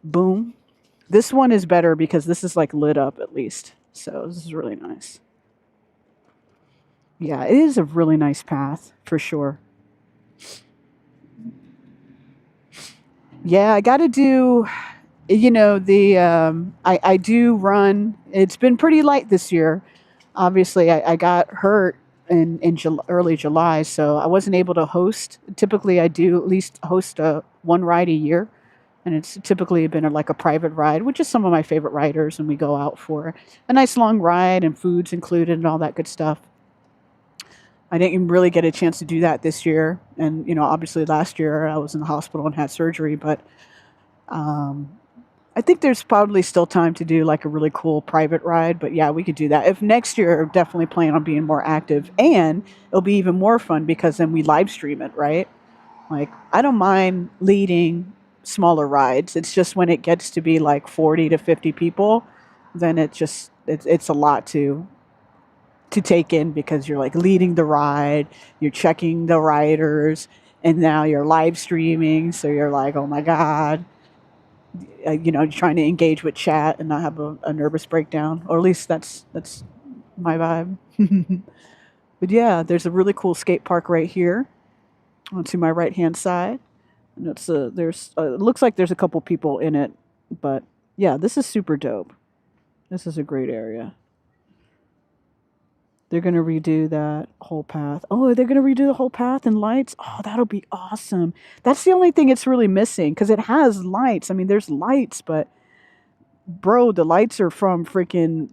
Boom. This one is better because this is like lit up at least. So this is really nice. Yeah, it is a really nice path for sure. Yeah, I got to do, I do run. It's been pretty light this year. Obviously, I got hurt in early July, so I wasn't able to host. Typically, I do at least host one ride a year. And it's typically been like a private ride, which is some of my favorite riders. And we go out for a nice long ride and food's included and all that good stuff. I didn't really get a chance to do that this year. And, obviously last year I was in the hospital and had surgery. But I think there's probably still time to do like a really cool private ride. But yeah, we could do that. If next year, I definitely plan on being more active. And it'll be even more fun because then we live stream it, right? Like, I don't mind leading smaller rides. It's just when it gets to be like 40 to 50 people, then it's a lot to take in because you're like leading the ride, you're checking the riders, and now you're live streaming. So you're like, oh my God, you're trying to engage with chat and not have a nervous breakdown, or at least that's my vibe. But yeah, there's a really cool skate park right here to my right hand side. And it looks like there's a couple people in it, but yeah, this is super dope. This is a great area. They're going to redo that whole path. Oh, they're going to redo the whole path and lights? Oh, that'll be awesome. That's the only thing it's really missing because it has lights. I mean, there's lights, but bro, the lights are from freaking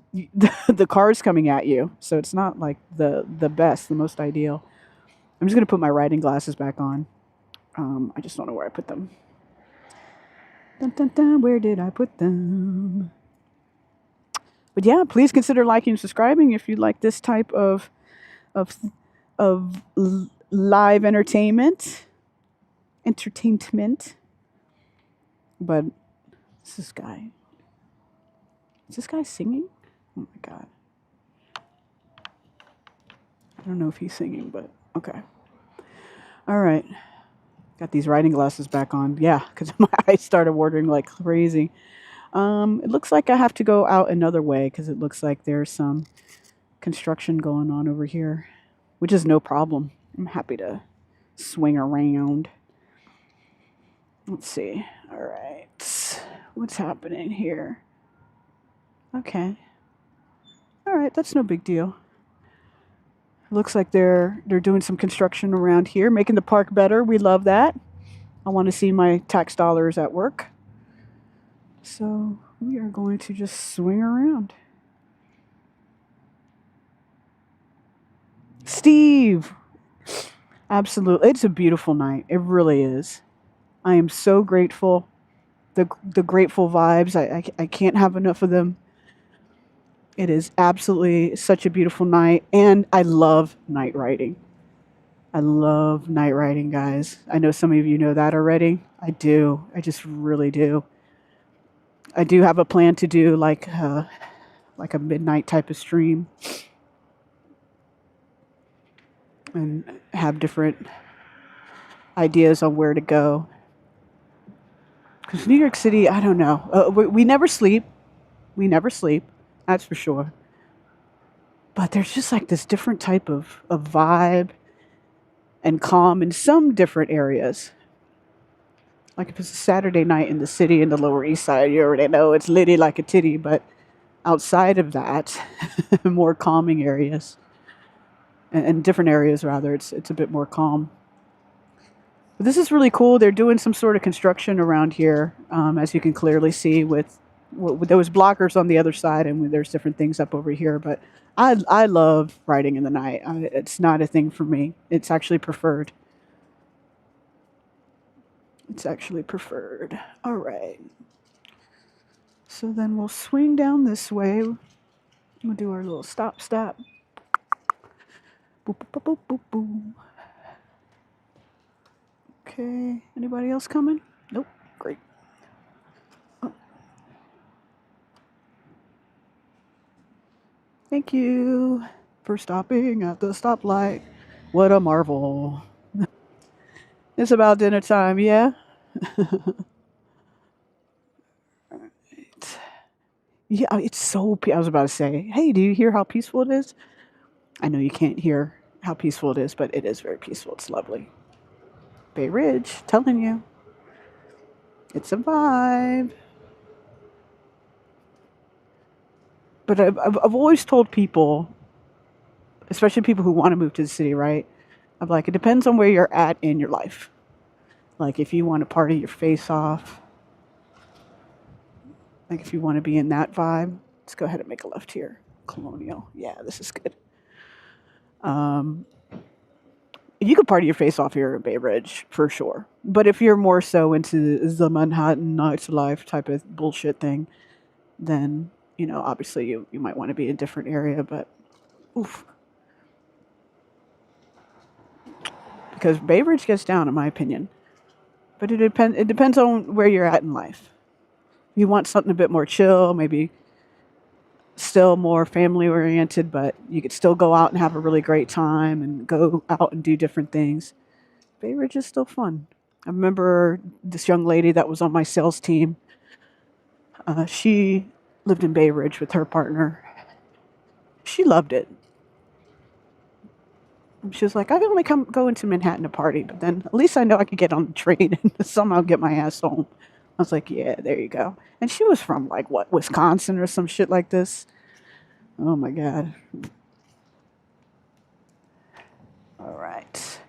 the cars coming at you. So it's not like the best, the most ideal. I'm just going to put my riding glasses back on. I just don't know where I put them. Dun, dun, dun, where did I put them? But yeah, please consider liking and subscribing if you like this type of live entertainment. But is this guy singing? Oh my God. I don't know if he's singing, but okay. All right. Got these riding glasses back on. Yeah, because my eyes started watering like crazy. It looks like I have to go out another way because it looks like there's some construction going on over here, which is no problem. I'm happy to swing around. Let's see. All right. What's happening here? Okay. All right, that's no big deal. Looks like they're doing some construction around here, making the park better. We love that. I want to see my tax dollars at work. So we are going to just swing around. Steve! Absolutely. It's a beautiful night. It really is. I am so grateful. The grateful vibes, I can't have enough of them. It is absolutely such a beautiful night. And I love night riding. I love night riding, guys. I know some of you know that already. I do. I just really do. I do have a plan to do like a midnight type of stream and have different ideas on where to go. Because New York City, I don't know. We never sleep. We never sleep. That's for sure. But there's just like this different type of vibe and calm in some different areas. Like if it's a Saturday night in the city in the Lower East Side, you already know it's litty like a titty. But outside of that, more calming areas and different areas rather, it's a bit more calm. But this is really cool. They're doing some sort of construction around here, as you can clearly see with those blockers on the other side, and there's different things up over here. But I love riding in the night. It's not a thing for me. It's actually preferred. It's actually preferred. All right. So then we'll swing down this way. We'll do our little stop. Boop, boop, boop, boop, boop, boop. Okay. Anybody else coming? Nope. Great. Oh. Thank you for stopping at the stoplight. What a marvel. It's about dinner time, yeah? Yeah, it's so. I was about to say, hey, do you hear how peaceful it is? I know you can't hear how peaceful it is, but it is very peaceful. It's lovely. Bay Ridge, telling you. It's a vibe. But I've always told people, especially people who want to move to the city, right? I'm like, it depends on where you're at in your life. Like, if you want to party your face off, like, if you want to be in that vibe, let's go ahead and make a left here. Colonial. Yeah, this is good. You could party your face off here in Bay Ridge for sure. But if you're more so into the Manhattan nightlife type of bullshit thing, then, obviously you might want to be in a different area. But, oof. Because Bay Ridge gets down, in my opinion. But it depends on where you're at in life. You want something a bit more chill, maybe still more family oriented, but you could still go out and have a really great time and go out and do different things. Bay Ridge is still fun. I remember this young lady that was on my sales team. She lived in Bay Ridge with her partner. She loved it. She was like, I can only go into Manhattan to party, but then at least I know I could get on the train and somehow get my ass home. I was like, yeah, there you go. And she was from like what, Wisconsin or some shit like this. Oh my God. All right.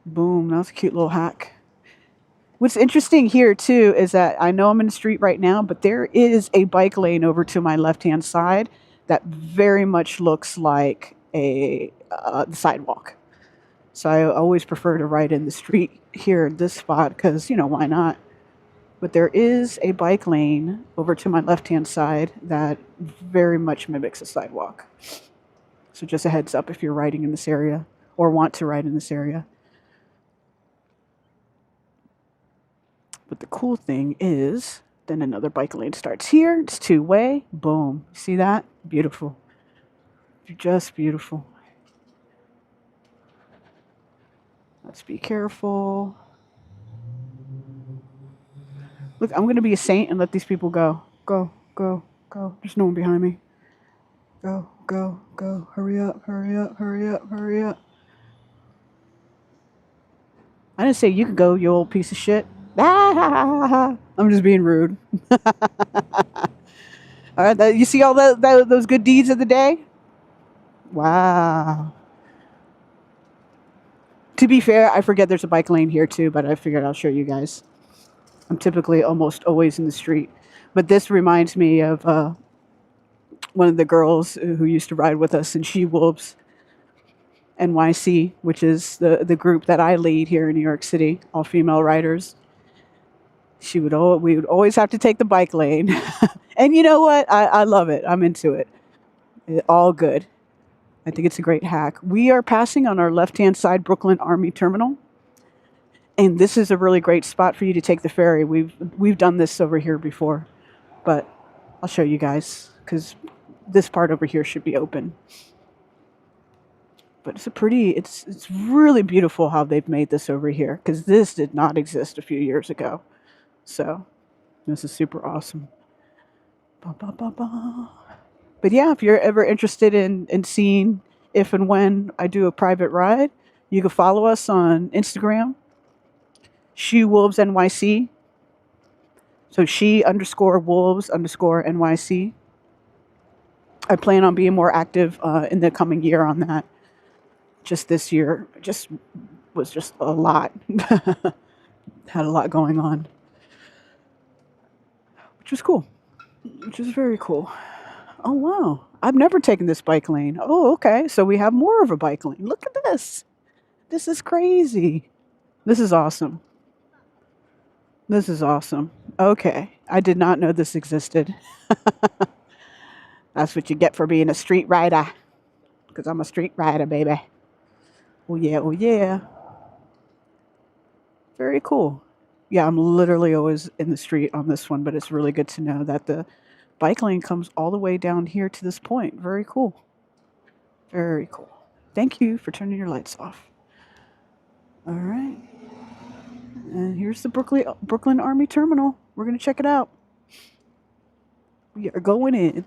Boom. That was a cute little hack. What's interesting here too is that I know I'm in the street right now, but there is a bike lane over to my left-hand side that very much looks like a sidewalk. So I always prefer to ride in the street here in this spot because, why not? But there is a bike lane over to my left-hand side that very much mimics a sidewalk. So just a heads up if you're riding in this area or want to ride in this area. But the cool thing is, then another bike lane starts here. It's two-way. Boom. See that? Beautiful. Just beautiful. Let's be careful. Look, I'm going to be a saint and let these people go. Go, go, go. There's no one behind me. Go, go, go. Hurry up, hurry up, hurry up, hurry up. I didn't say you could go, you old piece of shit. Ah, I'm just being rude. All right, you see all those good deeds of the day? Wow. To be fair, I forget there's a bike lane here too, but I figured I'll show you guys. I'm typically almost always in the street. But this reminds me of one of the girls who used to ride with us in She Wolves NYC, which is the group that I lead here in New York City, all female riders. We would always have to take the bike lane. And you know what? I love it. I'm into it. All good. I think it's a great hack. We are passing on our left-hand side Brooklyn Army Terminal. And this is a really great spot for you to take the ferry. We've done this over here before, but I'll show you guys because this part over here should be open. But it's really beautiful how they've made this over here because this did not exist a few years ago. So this is super awesome. Ba, ba, ba, ba. But yeah, if you're ever interested in seeing if and when I do a private ride, you can follow us on Instagram, She Wolves NYC. So she_wolves_NYC. I plan on being more active in the coming year on that. Just this year, was just a lot. Had a lot going on, which was cool. Which is very cool. Oh wow! I've never taken this bike lane. Oh okay, so we have more of a bike lane. Look at this. This is crazy. This is awesome. This is awesome. Okay, I did not know this existed. That's what you get for being a street rider. Because I'm a street rider, baby. Oh yeah, oh yeah. Very cool. Yeah, I'm literally always in the street on this one, but it's really good to know that the bike lane comes all the way down here to this point. Very cool. Very cool. Thank you for turning your lights off. All right. And here's the Brooklyn Army Terminal. We're going to check it out. We are going in.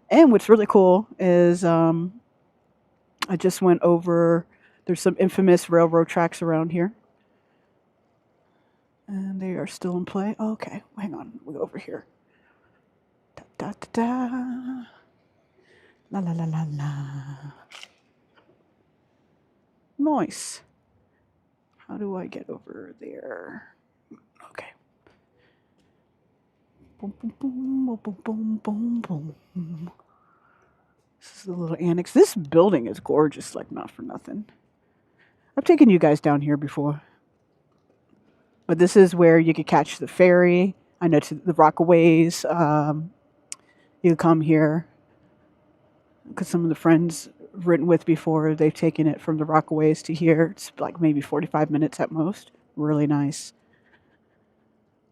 And what's really cool is I just went over, there's some infamous railroad tracks around here. And they are still in play. Okay, hang on. We'll go over here. Da, da, da, da. La, la, la, la, la. Nice. How do I get over there? Okay. Boom, boom, boom, boom, boom, boom, boom, boom. This is the little annex. This building is gorgeous, like not for nothing. I've taken you guys down here before. But this is where you could catch the ferry. I know to the Rockaways. You come here because some of the friends I've ridden with before, they've taken it from the Rockaways to here. It's like maybe 45 minutes at most. Really nice.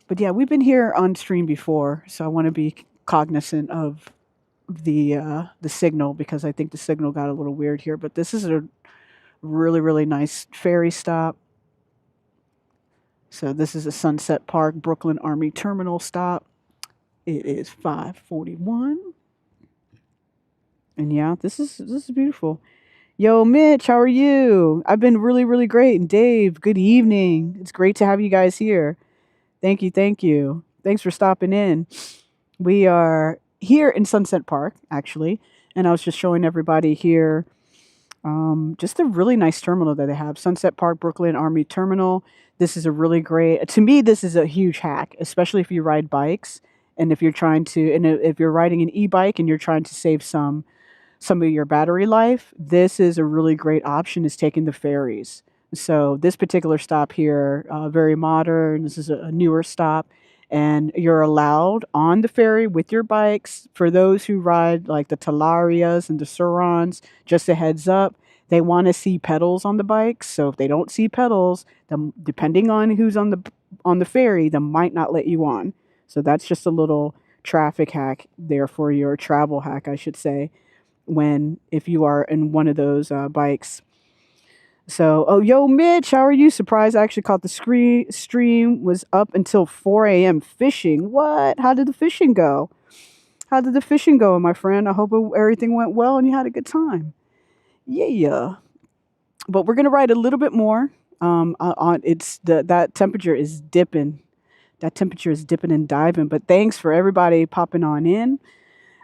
But yeah, we've been here on stream before, so I want to be cognizant of the signal because I think the signal got a little weird here. But this is a really, really nice ferry stop. So this is a Sunset Park Brooklyn Army Terminal stop. It is 5:41. And yeah, this is beautiful. Yo, Mitch, how are you? I've been really, really great. And Dave, good evening. It's great to have you guys here. Thank you, thank you. Thanks for stopping in. We are here in Sunset Park, actually, and I was just showing everybody here just a really nice terminal that they have. Sunset Park Brooklyn Army Terminal. This is a really great, to me, this is a huge hack, especially if you ride bikes and if you're trying to, and if you're riding an e-bike and you're trying to save some of your battery life, this is a really great option is taking the ferries. So this particular stop here, very modern. This is a newer stop, and you're allowed on the ferry with your bikes. For those who ride like the Talarias and the Surons, just a heads up, they want to see pedals on the bikes. So if they don't see pedals, then depending on who's on the ferry, they might not let you on. So that's just a little traffic hack there for your travel hack, I should say if you are in one of those bikes. So, oh, yo, Mitch, how are you? Surprised I actually caught the stream. Was up until 4 a.m. fishing. What? How did the fishing go? How did the fishing go, my friend? I hope everything went well and you had a good time. Yeah. But we're gonna ride a little bit more. That temperature is dipping. That temperature is dipping and diving. But thanks for everybody popping on in.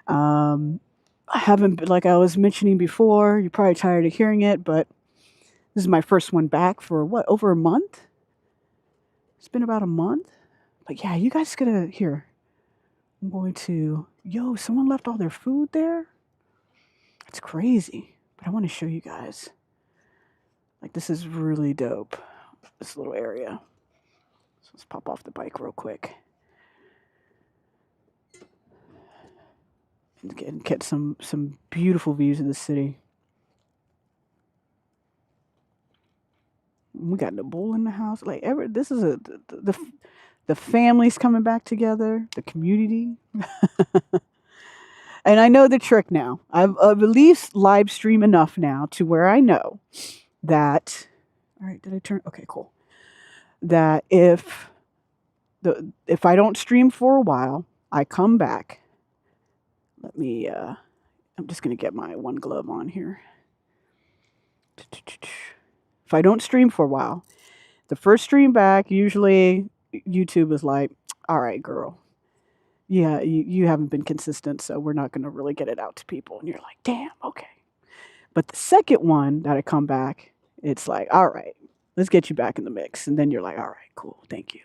I haven't, like I was mentioning before, you're probably tired of hearing it, but this is my first one back for what, over a month? It's been about a month. But yeah, you guys gotta, here. I'm going to, yo, someone left all their food there? That's crazy. But I want to show you guys. Like, this is really dope, this little area. So let's pop off the bike real quick. And get some beautiful views of the city. We got the bull in the house. Like, this is the family's coming back together, the community. And I know the trick now. I've at least live stream enough now to where I know that. All right, did I turn? Okay, cool. That if I don't stream for a while, I come back. Let me. I'm just gonna get my one glove on here. If I don't stream for a while, the first stream back, usually YouTube is like, "All right, girl, yeah, you haven't been consistent, so we're not gonna really get it out to people." And you're like, "Damn, okay." But the second one that I come back, it's like, "All right, let's get you back in the mix." And then you're like, "All right, cool, thank you."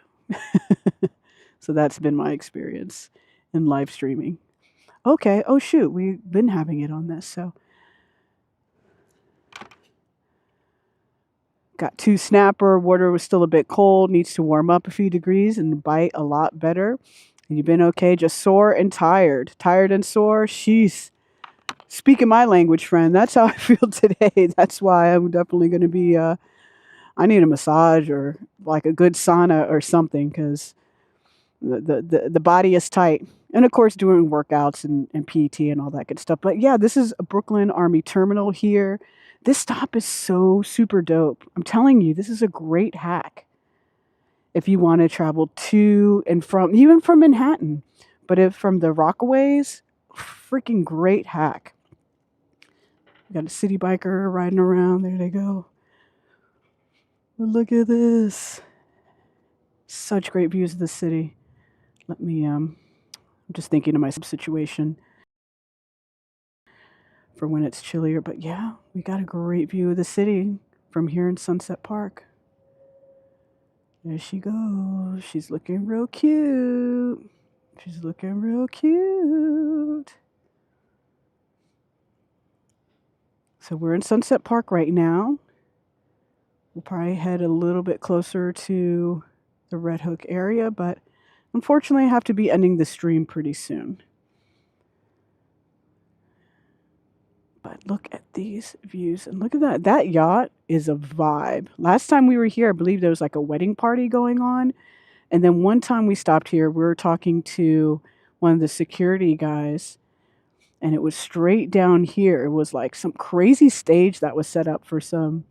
So that's been my experience in live streaming. Okay, oh shoot, we've been having it on this, so. Got 2 snapper, water was still a bit cold, needs to warm up a few degrees and bite a lot better. You've been okay, just sore and tired. Tired and sore, sheesh. Speaking my language, friend, that's how I feel today. That's why I'm definitely going to be, I need a massage or like a good sauna or something because the body is tight. And of course, doing workouts and PT and all that good stuff. But yeah, this is a Brooklyn Army Terminal here. This stop is so super dope. I'm telling you, this is a great hack if you want to travel to and from, even from Manhattan. But if from the Rockaways, freaking great hack. We got a city biker riding around. There they go. But look at this. Such great views of the city. Let me, I'm just thinking of my situation for when it's chillier. But yeah, we got a great view of the city from here in Sunset Park. There she goes. She's looking real cute. She's looking real cute. So we're in Sunset Park right now. We'll probably head a little bit closer to the Red Hook area, but unfortunately I have to be ending the stream pretty soon. But look at these views and look at that. That yacht is a vibe. Last time we were here, I believe there was like a wedding party going on. And then one time we stopped here, we were talking to one of the security guys, and it was straight down here. It was like some crazy stage that was set up for some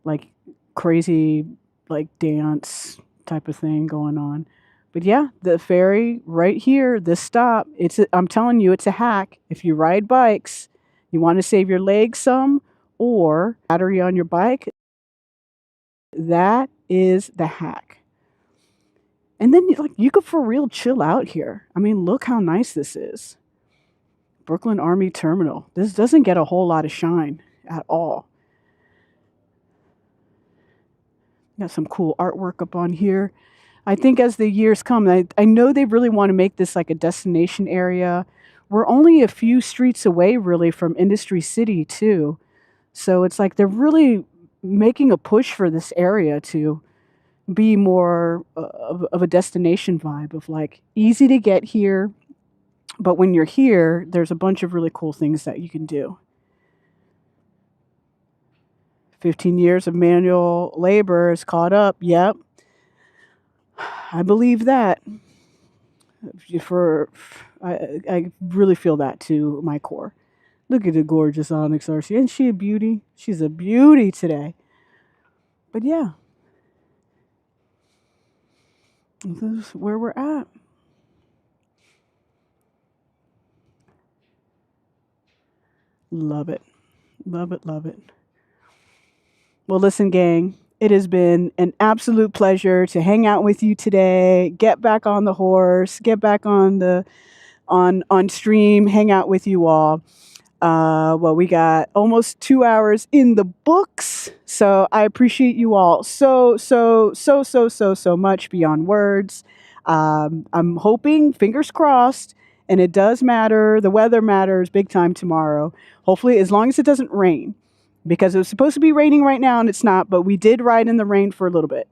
like crazy like dance type of thing going on. But yeah, the ferry right here, this stop, I'm telling you, it's a hack. If you ride bikes, you want to save your legs some or battery on your bike, that is the hack. And then you could for real chill out here. I mean, look how nice this is. Brooklyn Army Terminal. This doesn't get a whole lot of shine at all. Got some cool artwork up on here. I think as the years come, I know they really want to make this like a destination area. We're only a few streets away really from Industry City too. So it's like they're really making a push for this area to be more of a destination vibe of like easy to get here. But when you're here, there's a bunch of really cool things that you can do. 15 years of manual labor is caught up. Yep. I believe that. I really feel that to my core. Look at the gorgeous Onyx RC. Isn't she a beauty? She's a beauty today. But yeah. This is where we're at. Love it. Love it, love it. Well, listen, gang. It has been an absolute pleasure to hang out with you today, get back on the horse, get back on the on stream, hang out with you all. Well, we got almost 2 hours in the books. So I appreciate you all so much beyond words. I'm hoping, fingers crossed, and it does matter. The weather matters big time tomorrow. Hopefully, as long as it doesn't rain, because it was supposed to be raining right now and it's not, but we did ride in the rain for a little bit.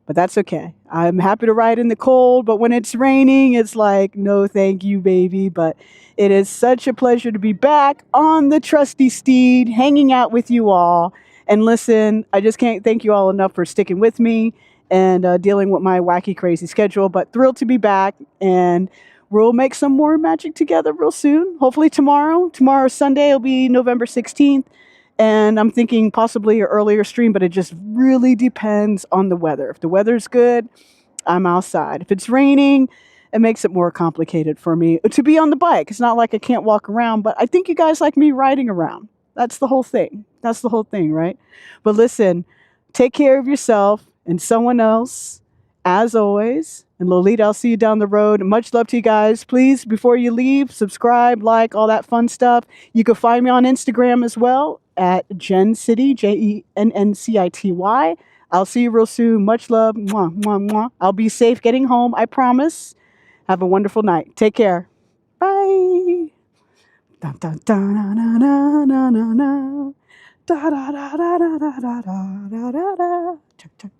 But that's okay. I'm happy to ride in the cold, but when it's raining, it's like, no, thank you, baby. But it is such a pleasure to be back on the trusty steed, hanging out with you all. And listen, I just can't thank you all enough for sticking with me and dealing with my wacky, crazy schedule. But thrilled to be back, and we'll make some more magic together real soon. Hopefully tomorrow. Tomorrow, Sunday, will be November 16th. And I'm thinking possibly an earlier stream, but it just really depends on the weather. If the weather's good, I'm outside. If it's raining, it makes it more complicated for me to be on the bike. It's not like I can't walk around, but I think you guys like me riding around. That's the whole thing. That's the whole thing, right? But listen, take care of yourself and someone else, as always. And Lolita, I'll see you down the road. Much love to you guys. Please, before you leave, subscribe, like, all that fun stuff. You can find me on Instagram as well at JenCity, JenNCity. I'll see you real soon. Much love. Mwah, mwah, mwah. I'll be safe getting home, I promise. Have a wonderful night. Take care. Bye. Dun, dun, dun, na, na, na, na, na, na. Da, da, da, da, da, da, da, da, da, da, da. Check, check.